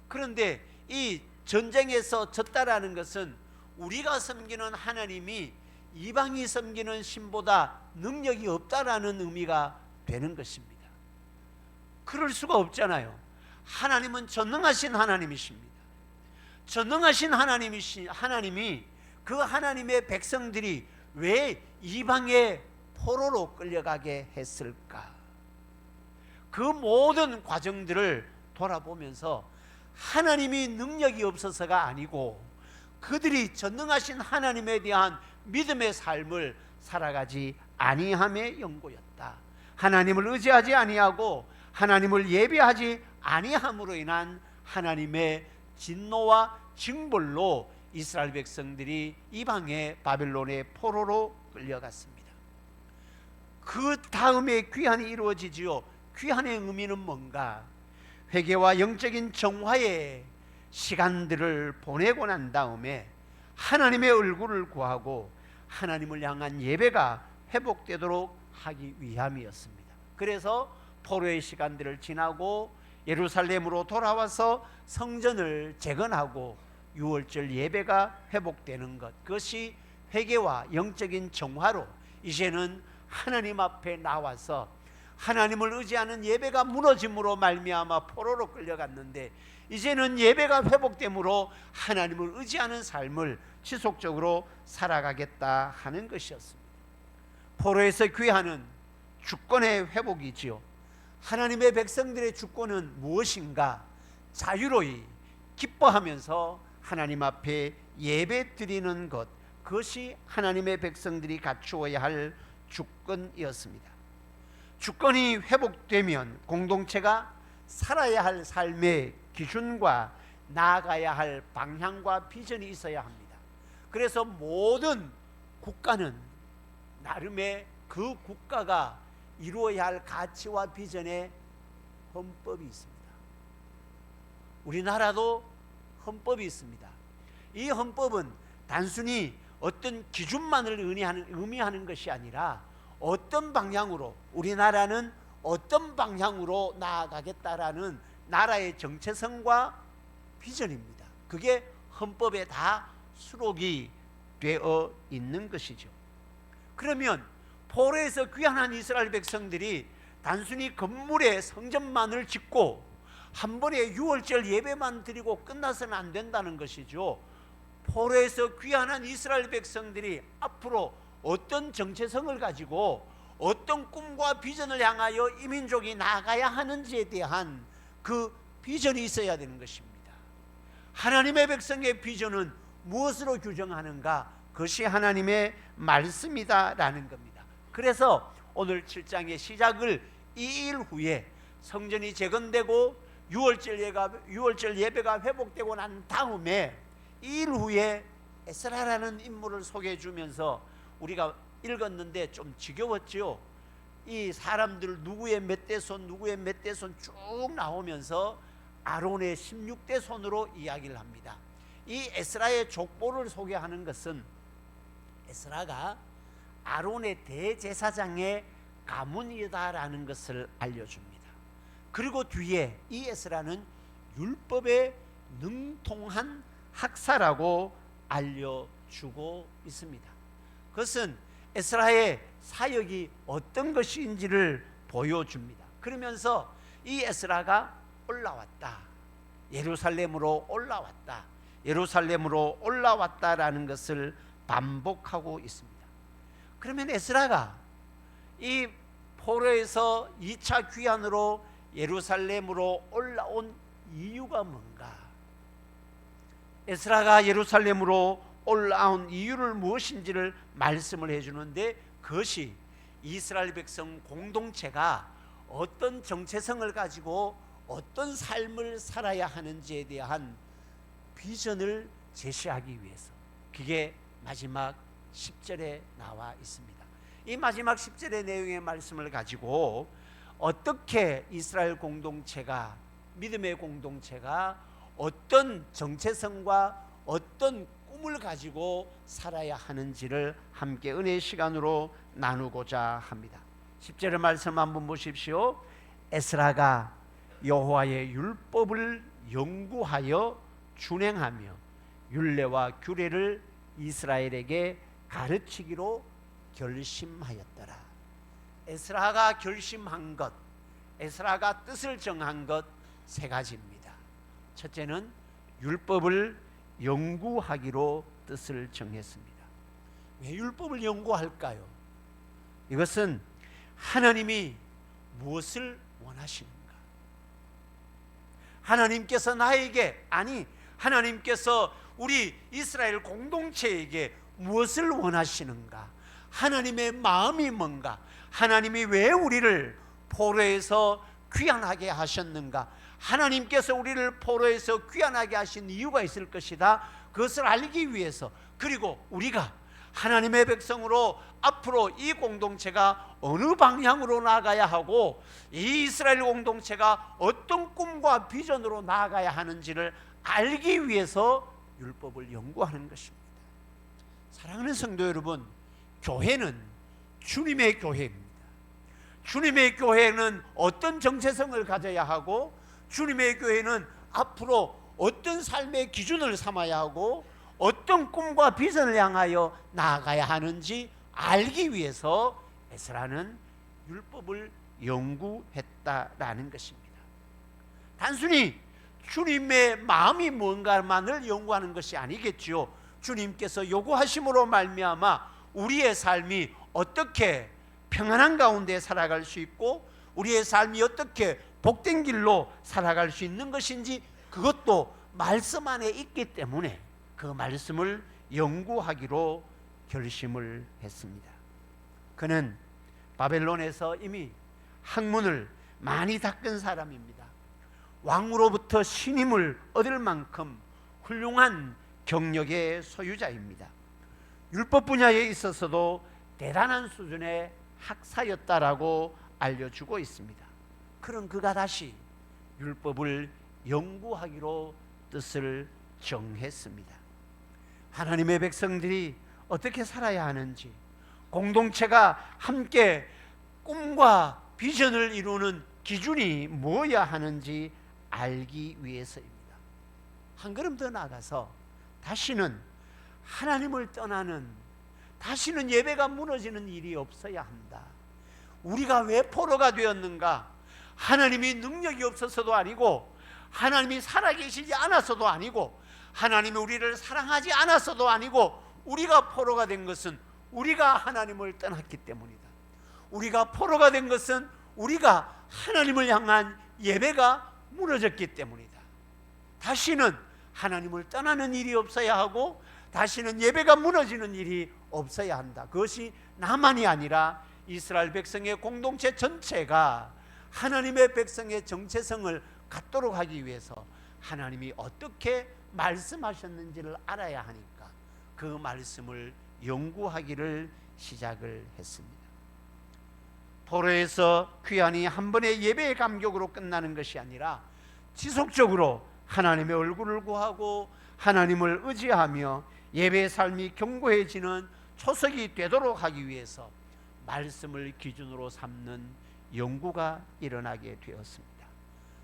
그런데 이 전쟁에서 졌다라는 것은 우리가 섬기는 하나님이 이방이 섬기는 신보다 능력이 없다라는 의미가 되는 것입니다. 그럴 수가 없잖아요. 하나님은 전능하신 하나님이십니다. 전능하신 하나님이 그 하나님의 백성들이 왜 이방의 포로로 끌려가게 했을까? 그 모든 과정들을 돌아보면서 하나님이 능력이 없어서가 아니고 그들이 전능하신 하나님에 대한 믿음의 삶을 살아가지 아니함의 연고였다. 하나님을 의지하지 아니하고 하나님을 예배하지 아니함으로 인한 하나님의 진노와 징벌로 이스라엘 백성들이 이방의 바벨론의 포로로 끌려갔습니다. 그 다음에 귀환이 이루어지지요. 귀환의 의미는 뭔가? 회개와 영적인 정화의 시간들을 보내고 난 다음에 하나님의 얼굴을 구하고 하나님을 향한 예배가 회복되도록 하기 위함이었습니다. 그래서 포로의 시간들을 지나고 예루살렘으로 돌아와서 성전을 재건하고 유월절 예배가 회복되는 것, 그것이 회개와 영적인 정화로 이제는 하나님 앞에 나와서 하나님을 의지하는 예배가 무너짐으로 말미암아 포로로 끌려갔는데 이제는 예배가 회복됨으로 하나님을 의지하는 삶을 지속적으로 살아가겠다 하는 것이었습니다. 포로에서 귀환은 주권의 회복이지요. 하나님의 백성들의 주권은 무엇인가? 자유로이 기뻐하면서 하나님 앞에 예배 드리는 것, 그것이 하나님의 백성들이 갖추어야 할 주권이었습니다. 주권이 회복되면 공동체가 살아야 할 삶의 기준과 나아가야 할 방향과 비전이 있어야 합니다. 그래서 모든 국가는 나름의 그 국가가 이루어야 할 가치와 비전의 헌법이 있습니다. 우리나라도 헌법이 있습니다. 이 헌법은 단순히 어떤 기준만을 의미하는 것이 아니라 어떤 방향으로, 우리나라는 어떤 방향으로 나아가겠다라는 나라의 정체성과 비전입니다. 그게 헌법에 다 수록이 되어 있는 것이죠. 그러면 포로에서 귀환한 이스라엘 백성들이 단순히 건물에 성전만을 짓고 한 번에 유월절 예배만 드리고 끝나서는 안 된다는 것이죠. 포로에서 귀환한 이스라엘 백성들이 앞으로 어떤 정체성을 가지고 어떤 꿈과 비전을 향하여 이 민족이 나아가야 하는지에 대한 그 비전이 있어야 되는 것입니다. 하나님의 백성의 비전은 무엇으로 규정하는가? 그것이 하나님의 말씀이다라는 겁니다. 그래서 오늘 7장의 시작을 이 일 후에 성전이 재건되고 6월절 예배가 회복되고 난 다음에 이 일 후에 에스라라는 인물을 소개해 주면서 우리가 읽었는데 좀 지겨웠죠. 이 사람들 누구의 몇 대 손 누구의 몇 대 손 쭉 나오면서 아론의 16대 손으로 이야기를 합니다. 이 에스라의 족보를 소개하는 것은 에스라가 아론의 대제사장의 가문이다라는 것을 알려줍니다. 그리고 뒤에 이 에스라는 율법에 능통한 학사라고 알려주고 있습니다. 그것은 에스라의 사역이 어떤 것인지를 보여줍니다. 그러면서 이 에스라가 올라왔다, 예루살렘으로 올라왔다, 예루살렘으로 올라왔다라는 것을 반복하고 있습니다. 그러면 에스라가 이 포로에서 2차 귀환으로 예루살렘으로 올라온 이유가 뭔가? 에스라가 예루살렘으로 올라온 이유를 무엇인지를 말씀을 해주는데, 그것이 이스라엘 백성 공동체가 어떤 정체성을 가지고 어떤 삶을 살아야 하는지에 대한 비전을 제시하기 위해서, 그게 마지막 10절에 나와 있습니다. 이 마지막 10절의 내용의 말씀을 가지고 어떻게 이스라엘 공동체가, 믿음의 공동체가 어떤 정체성과 어떤 꿈을 가지고 살아야 하는지를 함께 은혜의 시간으로 나누고자 합니다. 10절의 말씀 한번 보십시오. 에스라가 여호와의 율법을 연구하여 준행하며 율례와 규례를 이스라엘에게 가르치기로 결심하였더라. 에스라가 결심한 것, 에스라가 뜻을 정한 것 세 가지입니다. 첫째는 율법을 연구하기로 뜻을 정했습니다. 왜 율법을 연구할까요? 이것은 하나님이 무엇을 원하시는가? 하나님께서 나에게, 아니 하나님께서 우리 이스라엘 공동체에게 무엇을 원하시는가? 하나님의 마음이 뭔가? 하나님이 왜 우리를 포로에서 귀환하게 하셨는가? 하나님께서 우리를 포로에서 귀환하게 하신 이유가 있을 것이다. 그것을 알기 위해서, 그리고 우리가 하나님의 백성으로 앞으로 이 공동체가 어느 방향으로 나아가야 하고 이 이스라엘 공동체가 어떤 꿈과 비전으로 나아가야 하는지를 알기 위해서 율법을 연구하는 것입니다. 사랑하는 성도 여러분, 교회는 주님의 교회입니다. 주님의 교회는 어떤 정체성을 가져야 하고, 주님의 교회는 앞으로 어떤 삶의 기준을 삼아야 하고 어떤 꿈과 비전을 향하여 나아가야 하는지 알기 위해서 에스라는 율법을 연구했다라는 것입니다. 단순히 주님의 마음이 뭔가만을 연구하는 것이 아니겠지요. 주님께서 요구하심으로 말미암아 우리의 삶이 어떻게 평안한 가운데 살아갈 수 있고 우리의 삶이 어떻게 복된 길로 살아갈 수 있는 것인지, 그것도 말씀 안에 있기 때문에 그 말씀을 연구하기로 결심을 했습니다. 그는 바벨론에서 이미 학문을 많이 닦은 사람입니다. 왕으로부터 신임을 얻을 만큼 훌륭한 경력의 소유자입니다. 율법 분야에 있어서도 대단한 수준의 학사였다라고 알려주고 있습니다. 그런 그가 다시 율법을 연구하기로 뜻을 정했습니다. 하나님의 백성들이 어떻게 살아야 하는지, 공동체가 함께 꿈과 비전을 이루는 기준이 뭐어야 하는지 알기 위해서입니다. 한 걸음 더 나아가서 다시는 하나님을 떠나는, 다시는 예배가 무너지는 일이 없어야 한다. 우리가 왜 포로가 되었는가? 하나님이 능력이 없어서도 아니고, 하나님이 살아계시지 않아서도 아니고, 하나님이 우리를 사랑하지 않아서도 아니고, 우리가 포로가 된 것은 우리가 하나님을 떠났기 때문이다. 우리가 포로가 된 것은 우리가 하나님을 향한 예배가 무너졌기 때문이다. 다시는 하나님을 떠나는 일이 없어야 하고, 다시는 예배가 무너지는 일이 없어야 한다. 그것이 나만이 아니라 이스라엘 백성의 공동체 전체가 하나님의 백성의 정체성을 갖도록 하기 위해서 하나님이 어떻게 말씀하셨는지를 알아야 하니까 그 말씀을 연구하기를 시작을 했습니다. 도로에서 귀환이 한 번의 예배의 감격으로 끝나는 것이 아니라 지속적으로 하나님의 얼굴을 구하고 하나님을 의지하며 예배의 삶이 견고해지는 초석이 되도록 하기 위해서 말씀을 기준으로 삼는 연구가 일어나게 되었습니다.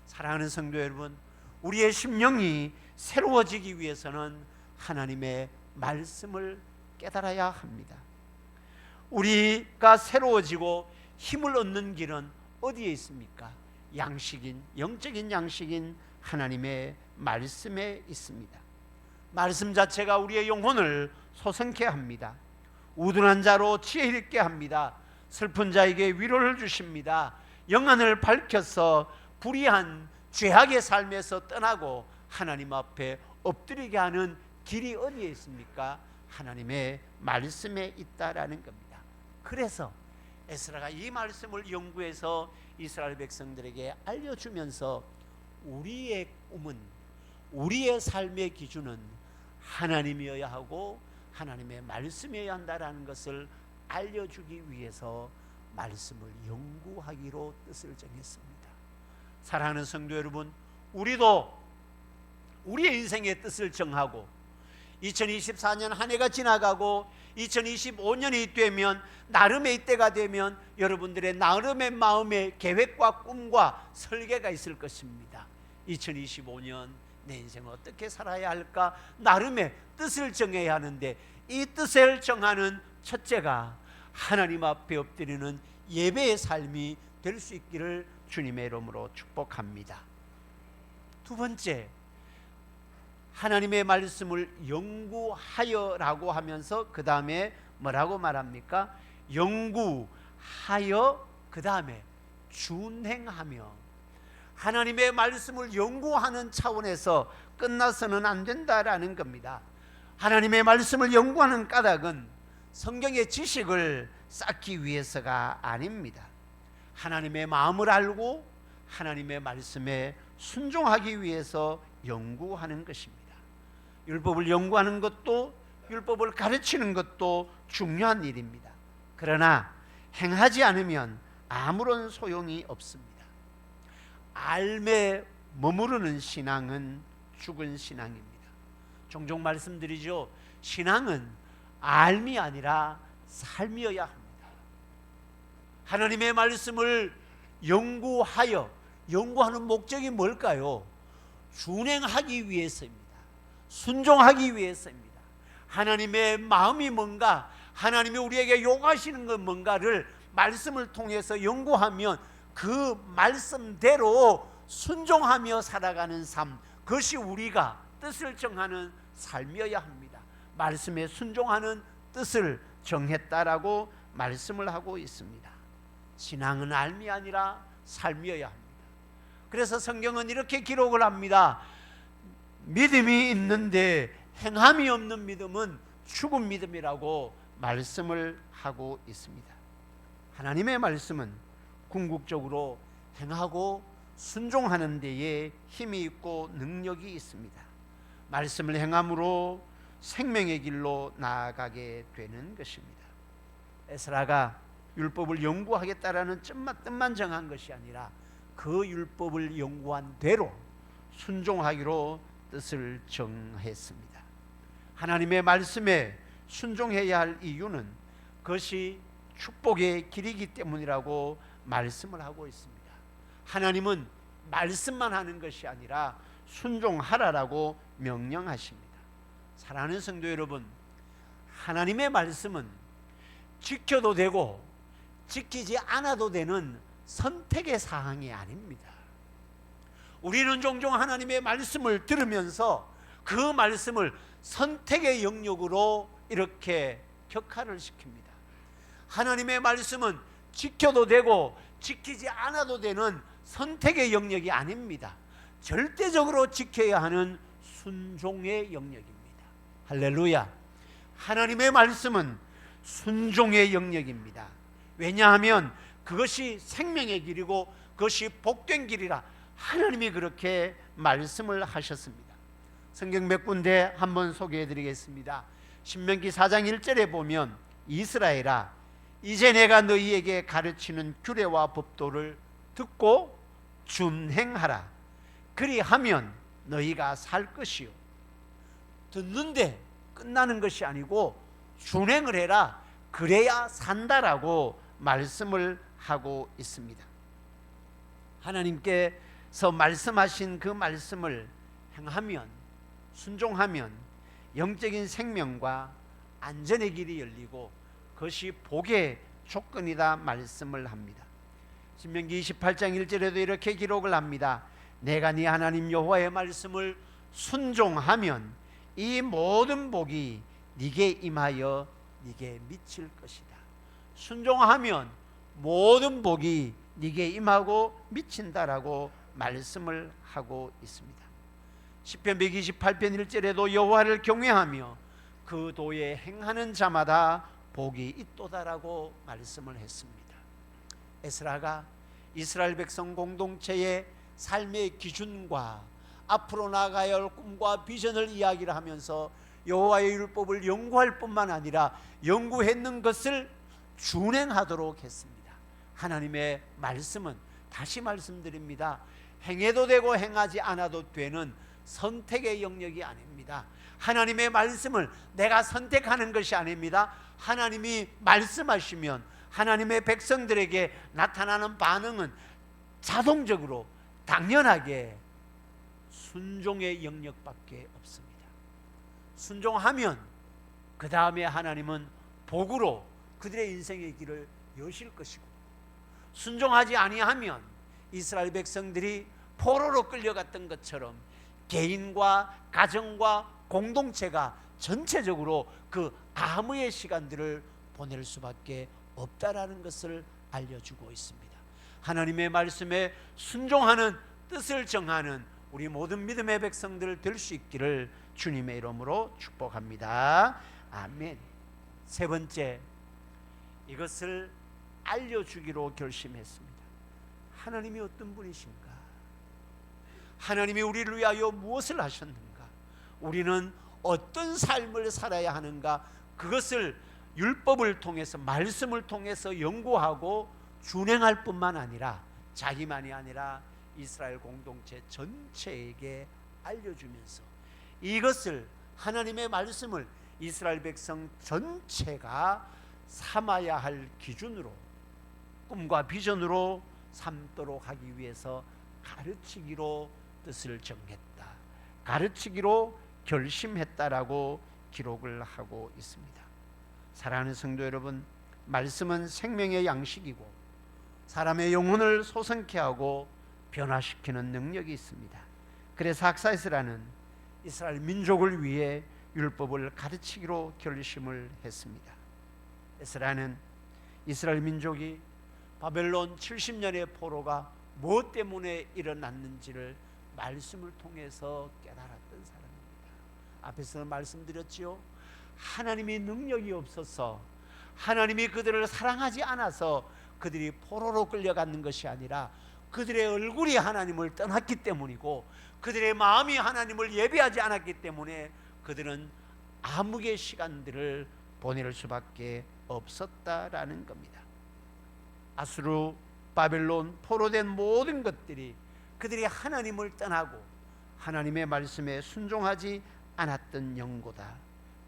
사랑하는 성도 여러분, 우리의 심령이 새로워지기 위해서는 하나님의 말씀을 깨달아야 합니다. 우리가 새로워지고 힘을 얻는 길은 어디에 있습니까? 영적인 양식인 하나님의 말씀에 있습니다. 말씀 자체가 우리의 영혼을 소생케 합니다. 우둔한 자로 지혜 있게 합니다. 슬픈 자에게 위로를 주십니다. 영안을 밝혀서 불의한 죄악의 삶에서 떠나고 하나님 앞에 엎드리게 하는 길이 어디에 있습니까? 하나님의 말씀에 있다라는 겁니다. 그래서 에스라가 이 말씀을 연구해서 이스라엘 백성들에게 알려주면서 우리의 꿈은, 우리의 삶의 기준은 하나님이어야 하고 하나님의 말씀이어야 한다라는 것을 알려주기 위해서 말씀을 연구하기로 뜻을 정했습니다. 사랑하는 성도 여러분, 우리도 우리의 인생의 뜻을 정하고 2024년 한 해가 지나가고 2025년이 되면, 나름의 때가 되면 여러분들의 나름의 마음의 계획과 꿈과 설계가 있을 것입니다. 2025년 내 인생을 어떻게 살아야 할까? 나름의 뜻을 정해야 하는데, 이 뜻을 정하는 첫째가 하나님 앞에 엎드리는 예배의 삶이 될 수 있기를 주님의 이름으로 축복합니다. 두 번째, 하나님의 말씀을 연구하여라고 하면서 그 다음에 뭐라고 말합니까? 연구하여 그 다음에 준행하며. 하나님의 말씀을 연구하는 차원에서 끝나서는 안 된다라는 겁니다. 하나님의 말씀을 연구하는 까닭은 성경의 지식을 쌓기 위해서가 아닙니다. 하나님의 마음을 알고 하나님의 말씀에 순종하기 위해서 연구하는 것입니다. 율법을 연구하는 것도, 율법을 가르치는 것도 중요한 일입니다. 그러나 행하지 않으면 아무런 소용이 없습니다. 알매 머무르는 신앙은 죽은 신앙입니다. 종종 말씀드리죠. 신앙은 알미 아니라 삶이어야 합니다. 하나님의 말씀을 연구하는 목적이 뭘까요? 준행하기 위해서입니다. 순종하기 위해서입니다. 하나님의 마음이 뭔가, 하나님이 우리에게 요구하시는 것 뭔가를 말씀을 통해서 연구하면 그 말씀대로 순종하며 살아가는 삶, 그것이 우리가 뜻을 정하는 삶이어야 합니다. 말씀에 순종하는 뜻을 정했다라고 말씀을 하고 있습니다. 신앙은 알미 아니라 삶이어야 합니다. 그래서 성경은 이렇게 기록을 합니다. 믿음이 있는데 행함이 없는 믿음은 죽은 믿음이라고 말씀을 하고 있습니다. 하나님의 말씀은 궁극적으로 행하고 순종하는 데에 힘이 있고 능력이 있습니다. 말씀을 행함으로 생명의 길로 나아가게 되는 것입니다. 에스라가 율법을 연구하겠다라는 뜻만 정한 것이 아니라 그 율법을 연구한 대로 순종하기로 뜻을 정했습니다. 하나님의 말씀에 순종해야 할 이유는 그것이 축복의 길이기 때문이라고 말씀을 하고 있습니다. 하나님은 말씀만 하는 것이 아니라 순종하라라고 명령하십니다. 사랑하는 성도 여러분, 하나님의 말씀은 지켜도 되고 지키지 않아도 되는 선택의 사항이 아닙니다. 우리는 종종 하나님의 말씀을 들으면서 그 말씀을 선택의 영역으로 이렇게 격화를 시킵니다. 하나님의 말씀은 지켜도 되고 지키지 않아도 되는 선택의 영역이 아닙니다. 절대적으로 지켜야 하는 순종의 영역입니다. 할렐루야. 하나님의 말씀은 순종의 영역입니다. 왜냐하면 그것이 생명의 길이고 그것이 복된 길이라 하나님이 그렇게 말씀을 하셨습니다. 성경 몇 군데 한번 소개해 드리겠습니다. 신명기 4장 1절에 보면 이스라엘아 이제 내가 너희에게 가르치는 규례와 법도를 듣고 준행하라. 그리하면 너희가 살 것이요. 듣는데 끝나는 것이 아니고 준행을 해라. 그래야 산다라고 말씀을 하고 있습니다. 하나님께서 말씀하신 그 말씀을 행하면, 순종하면 영적인 생명과 안전의 길이 열리고 그것이 복의 조건이다 말씀을 합니다. 신명기 28장 1절에도 이렇게 기록을 합니다. 내가 네 하나님 여호와의 말씀을 순종하면 이 모든 복이 네게 임하여 네게 미칠 것이다. 순종하면 모든 복이 네게 임하고 미친다라고 말씀을 하고 있습니다. 시편 128편 1절에도 여호와를 경외하며 그 도에 행하는 자마다 복이 있도다라고 말씀을 했습니다. 에스라가 이스라엘 백성 공동체의 삶의 기준과 앞으로 나아가야 할 꿈과 비전을 이야기를 하면서 여호와의 율법을 연구할 뿐만 아니라 연구했는 것을 준행하도록 했습니다. 하나님의 말씀은 다시 말씀드립니다. 행해도 되고 행하지 않아도 되는 선택의 영역이 아닙니다. 하나님의 말씀을 내가 선택하는 것이 아닙니다. 하나님이 말씀하시면 하나님의 백성들에게 나타나는 반응은 자동적으로 당연하게 순종의 영역밖에 없습니다. 순종하면 그 다음에 하나님은 복으로 그들의 인생의 길을 여실 것이고, 순종하지 아니하면 이스라엘 백성들이 포로로 끌려갔던 것처럼 개인과 가정과 공동체가 전체적으로 그 암의 시간들을 보낼 수밖에 없다라는 것을 알려주고 있습니다. 하나님의 말씀에 순종하는 뜻을 정하는 우리 모든 믿음의 백성들 될 수 있기를 주님의 이름으로 축복합니다. 아멘. 세 번째, 이것을 알려주기로 결심했습니다. 하나님이 어떤 분이신가? 하나님이 우리를 위하여 무엇을 하셨는가? 우리는 어떤 삶을 살아야 하는가? 그것을 율법을 통해서, 말씀을 통해서 연구하고 준행할 뿐만 아니라 자기만이 아니라 이스라엘 공동체 전체에게 알려주면서 이것을, 하나님의 말씀을 이스라엘 백성 전체가 삼아야 할 기준으로, 꿈과 비전으로 삼도록 하기 위해서 가르치기로 뜻을 정했다, 가르치기로 결심했다라고 기록을 하고 있습니다. 사랑하는 성도 여러분, 말씀은 생명의 양식이고 사람의 영혼을 소성케 하고 변화시키는 능력이 있습니다. 그래서 학사에스라는 이스라엘 민족을 위해 율법을 가르치기로 결심을 했습니다. 에스라는 이스라엘 민족이 바벨론 70년의 포로가 무엇 때문에 일어났는지를 말씀을 통해서 깨달았던 사람입니다. 앞에서 말씀드렸지요. 하나님이 능력이 없어서, 하나님이 그들을 사랑하지 않아서 그들이 포로로 끌려가는 것이 아니라 그들의 얼굴이 하나님을 떠났기 때문이고 그들의 마음이 하나님을 예배하지 않았기 때문에 그들은 암흑의 시간들을 보낼 수밖에 없었다라는 겁니다. 아수르, 바벨론, 포로된 모든 것들이 그들이 하나님을 떠나고 하나님의 말씀에 순종하지 않았던 연고다.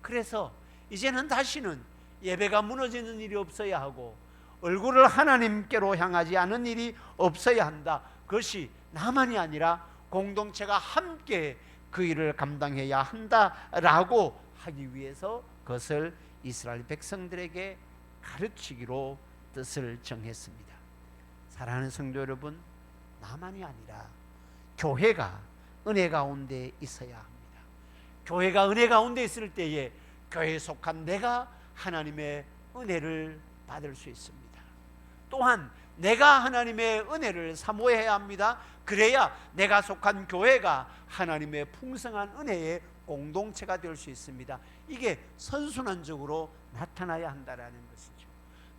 그래서 이제는 다시는 예배가 무너지는 일이 없어야 하고 얼굴을 하나님께로 향하지 않은 일이 없어야 한다. 그것이 나만이 아니라 공동체가 함께 그 일을 감당해야 한다라고 하기 위해서 그것을 이스라엘 백성들에게 가르치기로 뜻을 정했습니다. 사랑하는 성도 여러분, 나만이 아니라 교회가 은혜 가운데 있어야 합니다. 교회가 은혜 가운데 있을 때에 교회에 속한 내가 하나님의 은혜를 받을 수 있습니다. 또한 내가 하나님의 은혜를 사모해야 합니다. 그래야 내가 속한 교회가 하나님의 풍성한 은혜의 공동체가 될 수 있습니다. 이게 선순환적으로 나타나야 한다라는 것이죠.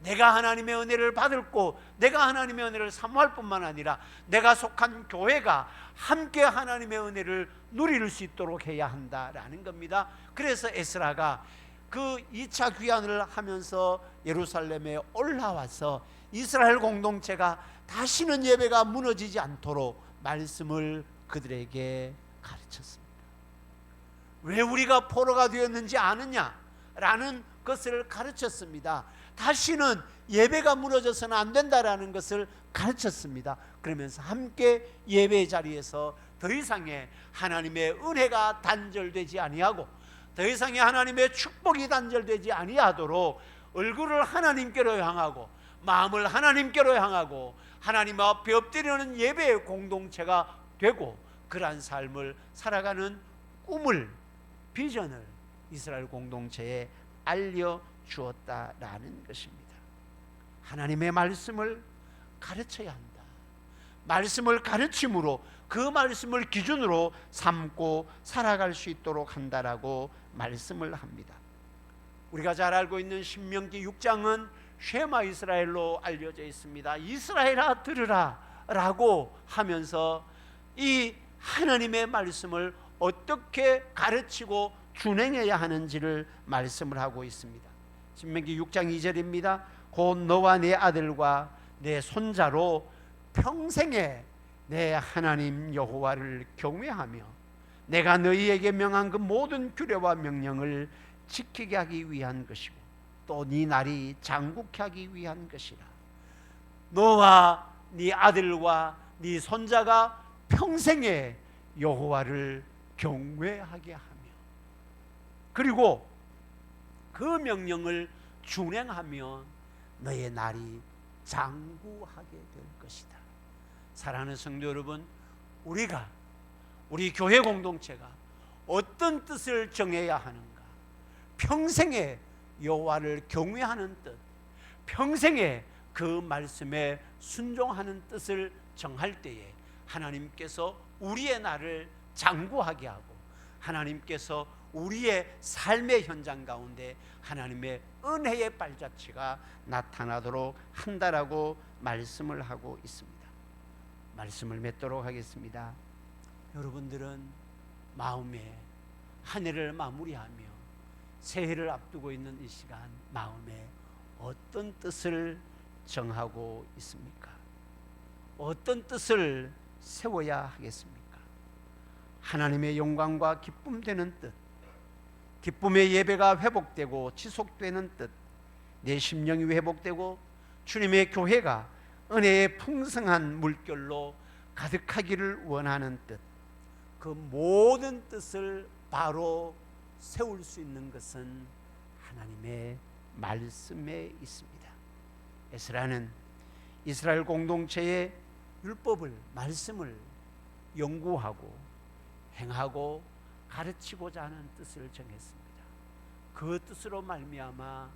내가 하나님의 은혜를 받고 내가 하나님의 은혜를 사모할 뿐만 아니라 내가 속한 교회가 함께 하나님의 은혜를 누릴 수 있도록 해야 한다라는 겁니다. 그래서 에스라가 그 2차 귀환을 하면서 예루살렘에 올라와서 이스라엘 공동체가 다시는 예배가 무너지지 않도록 말씀을 그들에게 가르쳤습니다. 왜 우리가 포로가 되었는지 아느냐라는 것을 가르쳤습니다. 다시는 예배가 무너져서는 안 된다라는 것을 가르쳤습니다. 그러면서 함께 예배 자리에서 더 이상의 하나님의 은혜가 단절되지 아니하고 더 이상의 하나님의 축복이 단절되지 아니하도록 얼굴을 하나님께로 향하고 마음을 하나님께로 향하고 하나님 앞에 엎드리는 예배의 공동체가 되고 그러한 삶을 살아가는 꿈을, 비전을 이스라엘 공동체에 알려주었다라는 것입니다. 하나님의 말씀을 가르쳐야 한다. 말씀을 가르침으로 그 말씀을 기준으로 삼고 살아갈 수 있도록 한다라고 말씀을 합니다. 우리가 잘 알고 있는 신명기 6장은 쉐마 이스라엘로 알려져 있습니다. 이스라엘아 들으라 라고 하면서 이 하나님의 말씀을 어떻게 가르치고 준행해야 하는지를 말씀을 하고 있습니다. 신명기 6장 2절입니다. 곧 너와 내 아들과 내 손자로 평생에 내 하나님 여호와를 경외하며 내가 너희에게 명한 그 모든 규례와 명령을 지키게 하기 위한 것이고 또 네 날이 장국케 하기 위한 것이라. 너와 네 아들과 네 손자가 평생에 여호와를 경외하게 하며 그리고 그 명령을 준행하며 너의 날이 장구하게 될 것이다. 사랑하는 성도 여러분, 우리 교회 공동체가 어떤 뜻을 정해야 하는가? 평생에 여호와를 경외하는 뜻, 평생에 그 말씀에 순종하는 뜻을 정할 때에 하나님께서 우리의 날을 장구하게 하고 하나님께서 우리의 삶의 현장 가운데 하나님의 은혜의 발자취가 나타나도록 한다라고 말씀을 하고 있습니다. 말씀을 맺도록 하겠습니다. 여러분들은 마음에 한 해를 마무리하며 새해를 앞두고 있는 이 시간 마음에 어떤 뜻을 정하고 있습니까? 어떤 뜻을 세워야 하겠습니까? 하나님의 영광과 기쁨 되는 뜻, 기쁨의 예배가 회복되고 지속되는 뜻, 내 심령이 회복되고 주님의 교회가 은혜의 풍성한 물결로 가득하기를 원하는 뜻, 그 모든 뜻을 바로 세울 수 있는 것은 하나님의 말씀에 있습니다. 에스라는 이스라엘 공동체의 율법을, 말씀을 연구하고 행하고 가르치고자 하는 뜻을 정했습니다. 그 뜻으로 말미암아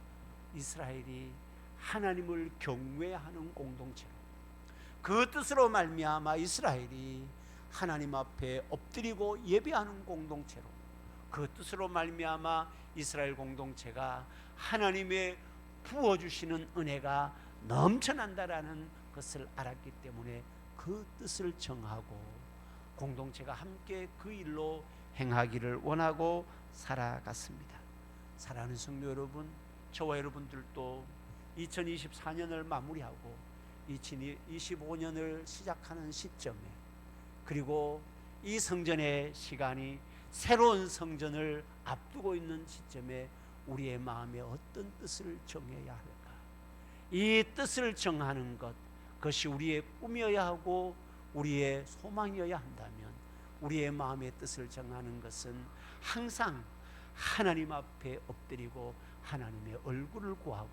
이스라엘이 하나님을 경외하는 공동체로, 그 뜻으로 말미암아 이스라엘이 하나님 앞에 엎드리고 예배하는 공동체로, 그 뜻으로 말미암아 이스라엘 공동체가 하나님의 부어주시는 은혜가 넘쳐난다라는 것을 알았기 때문에 그 뜻을 정하고 공동체가 함께 그 일로 행하기를 원하고 살아갔습니다. 사랑하는 성도 여러분, 저와 여러분들도 2024년을 마무리하고 2025년을 시작하는 시점에, 그리고 이 성전의 시간이 새로운 성전을 앞두고 있는 시점에 우리의 마음에 어떤 뜻을 정해야 할까? 이 뜻을 정하는 것, 그것이 우리의 꿈이어야 하고 우리의 소망이어야 한다면 우리의 마음의 뜻을 정하는 것은 항상 하나님 앞에 엎드리고 하나님의 얼굴을 구하고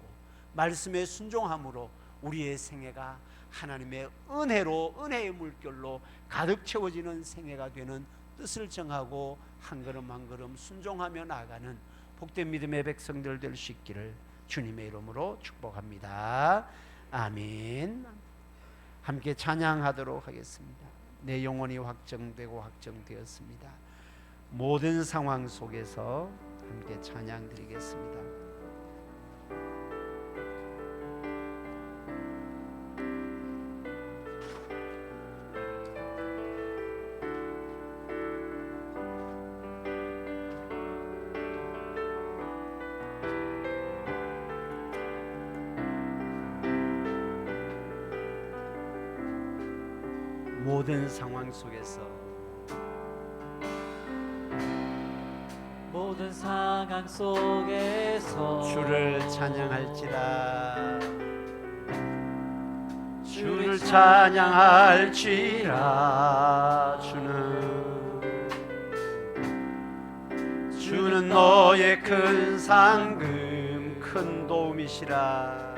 말씀에 순종함으로 우리의 생애가 하나님의 은혜로, 은혜의 물결로 가득 채워지는 생애가 되는 뜻을 정하고 한 걸음 한 걸음 순종하며 나아가는 복된 믿음의 백성들 될 수 있기를 주님의 이름으로 축복합니다. 아멘. 함께 찬양하도록 하겠습니다. 내 영혼이 확정되고 확정되었습니다. 모든 상황 속에서 함께 찬양 드리겠습니다. 모든 상황 속에서 모든 상황 속에서 주를 찬양할지라 주를 찬양할지라 주는 너의 큰 상급 큰 도움이시라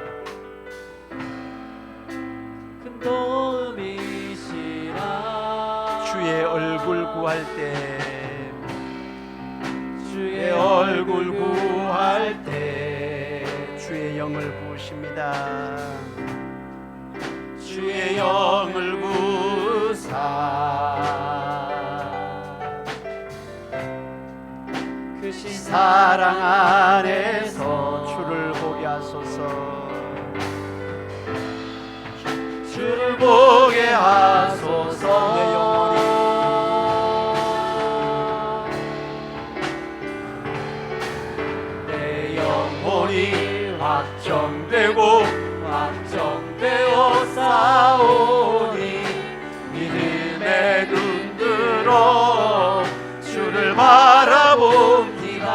큰 도움이시라 주의 얼굴 구할 때 주의 얼굴 구할 때 주의 영을 부으십니다 주의 영을 부으사 그 사랑 안에서 주를 보게 하소서 주를 보게 하소서 내 영혼이 확정되고 확정되어 싸우니 믿음의 눈 들어 주를 바라봅니다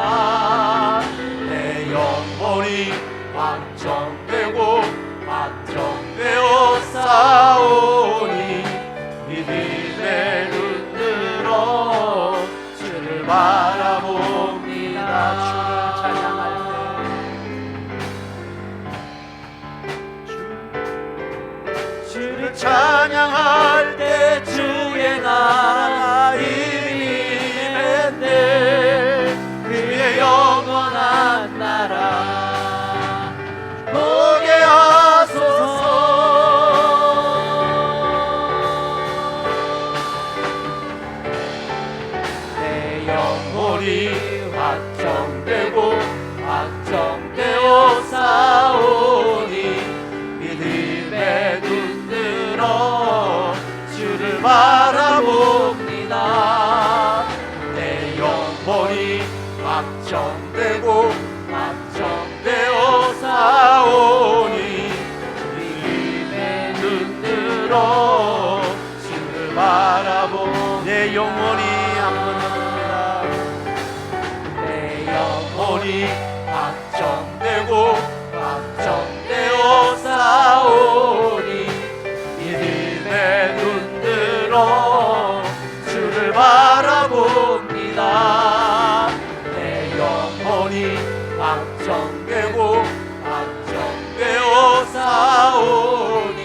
내 영혼이 확정되고 확정되어 싸우니 믿음의 눈 들어 주를 바라봅니다 주를 찬양할 주를 찬양할 때 주의 나라 임했네 그의 영원한 나라 보게 하소서 내 영혼이 확정되고 확정되어 싸우니 믿음의 눈 들어 주를 바라봅니다 내 영혼이 확정되고 확정되어 싸우니 믿음의 눈 들어 주를 바라보 내 영혼이 한번 해봅니다 내 영혼이 확정되고 확정되어 싸우니 믿음의 눈 들어 주를 바라봅니다 내 영혼이 확정되고 확정되어 싸우니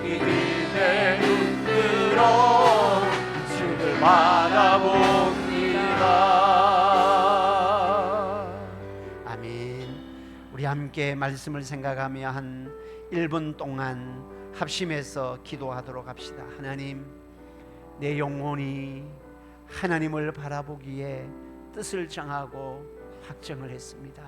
믿음의 눈 들어 주를 바라봅니다 아멘. 우리 함께 말씀을 생각하며 한 1분 동안 합심해서 기도하도록 합시다. 하나님, 내 영혼이 하나님을 바라보기에 뜻을 정하고 확정을 했습니다.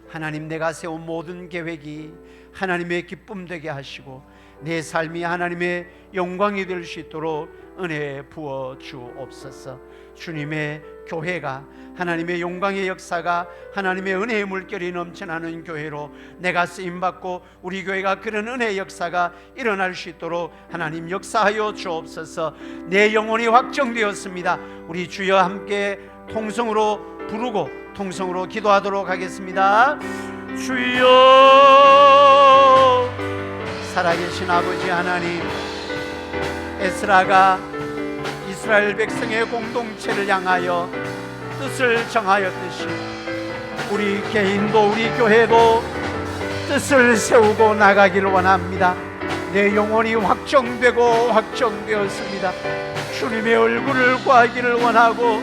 하나님, 내가 세운 모든 계획이 하나님의 기쁨 되게 하시고 내 삶이 하나님의 영광이 될 수 있도록 은혜 부어 주옵소서. 주님의 교회가 하나님의 영광의 역사가 하나님의 은혜의 물결이 넘쳐나는 교회로 내가 쓰임받고 우리 교회가 그런 은혜의 역사가 일어날 수 있도록 하나님 역사하여 주옵소서. 내 영혼이 확정되었습니다. 우리 주여 함께 통성으로 부르고 통성으로 기도하도록 하겠습니다. 주여, 살아계신 아버지 하나님, 에스라가 이스라엘 백성의 공동체를 향하여 뜻을 정하였듯이 우리 개인도 우리 교회도 뜻을 세우고 나가기를 원합니다. 내 영혼이 확정되고 확정되었습니다. 주님의 얼굴을 구하기를 원하고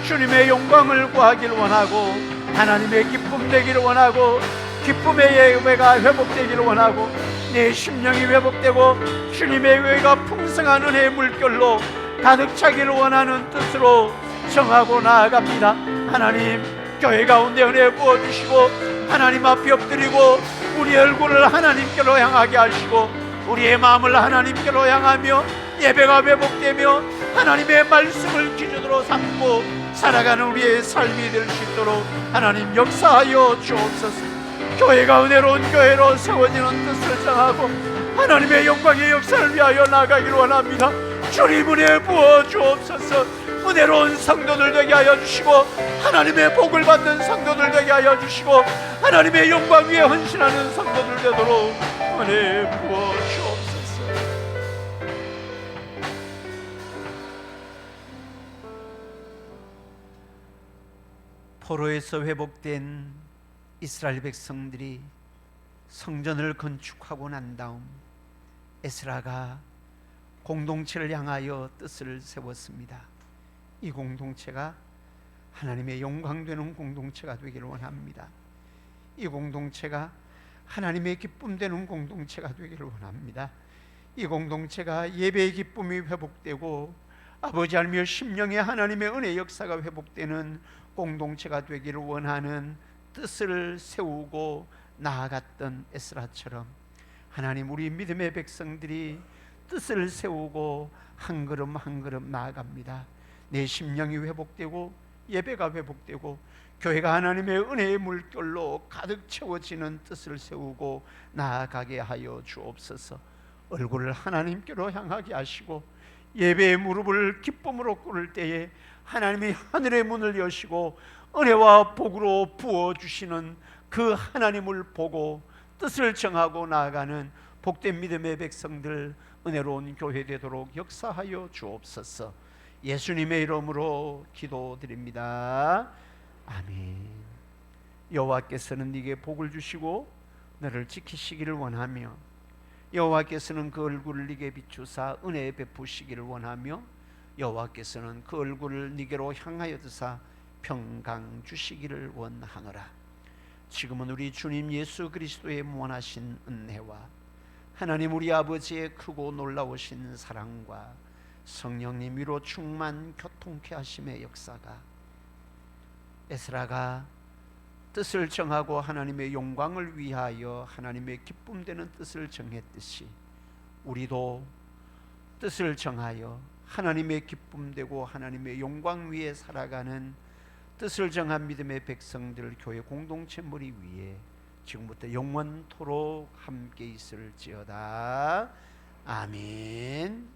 주님의 영광을 구하기를 원하고 하나님의 기쁨 되기를 원하고 기쁨의 예배가 회복되기를 원하고 내 심령이 회복되고 주님의 예배가 풍성한 은혜의 물결로 가득 차기를 원하는 뜻으로 정하고 나아갑니다. 하나님, 교회 가운데 은혜 부어주시고 하나님 앞에 엎드리고 우리 얼굴을 하나님께로 향하게 하시고 우리의 마음을 하나님께로 향하며 예배가 회복되며 하나님의 말씀을 기준으로 삼고 살아가는 우리의 삶이 될 수 있도록 하나님 역사하여 주옵소서. 교회가 은혜로운 교회로 세워지는 뜻을 정하고 하나님의 영광의 역사를 위하여 나아가기를 원합니다. 주님 은혜 부어 주옵소서. 은혜로운 성도들 되게 하여 주시고 하나님의 복을 받는 성도들 되게 하여 주시고 하나님의 영광 위에 헌신하는 성도들 되도록 은혜 부어 주옵소서. 포로에서 회복된 이스라엘 백성들이 성전을 건축하고 난 다음 에스라가 공동체를 향하여 뜻을 세웠습니다. 이 공동체가 하나님의 영광 되는 공동체가 되기를 원합니다. 이 공동체가 하나님의 기쁨 되는 공동체가 되기를 원합니다. 이 공동체가 예배의 기쁨이 회복되고 아버지 하나님의 심령의 하나님의 은혜 역사가 회복되는 공동체가 되기를 원하는 뜻을 세우고 나아갔던 에스라처럼 하나님 우리 믿음의 백성들이 뜻을 세우고 한 걸음 한 걸음 나아갑니다. 내 심령이 회복되고 예배가 회복되고 교회가 하나님의 은혜의 물결로 가득 채워지는 뜻을 세우고 나아가게 하여 주옵소서. 얼굴을 하나님께로 향하게 하시고 예배의 무릎을 기쁨으로 꿇을 때에 하나님이 하늘의 문을 여시고 은혜와 복으로 부어주시는 그 하나님을 보고 뜻을 정하고 나아가는 복된 믿음의 백성들, 은혜로운 교회 되도록 역사하여 주옵소서. 예수님의 이름으로 기도드립니다. 아멘. 여호와께서는 네게 복을 주시고 너를 지키시기를 원하며 여호와께서는 그 얼굴을 네게 비추사 은혜 베푸시기를 원하며 여호와께서는 그 얼굴을 네게로 향하여 드사 평강 주시기를 원하노라. 지금은 우리 주님 예수 그리스도의 무한하신 은혜와 하나님 우리 아버지의 크고 놀라우신 사랑과 성령님 위로 충만 교통케 하심의 역사가 에스라가 뜻을 정하고 하나님의 영광을 위하여 하나님의 기쁨 되는 뜻을 정했듯이 우리도 뜻을 정하여 하나님의 기쁨 되고 하나님의 영광 위에 살아가는 뜻을 정한 믿음의 백성들 교회 공동체 머리 위에 지금부터 영원토록 함께 있을지어다. 아멘.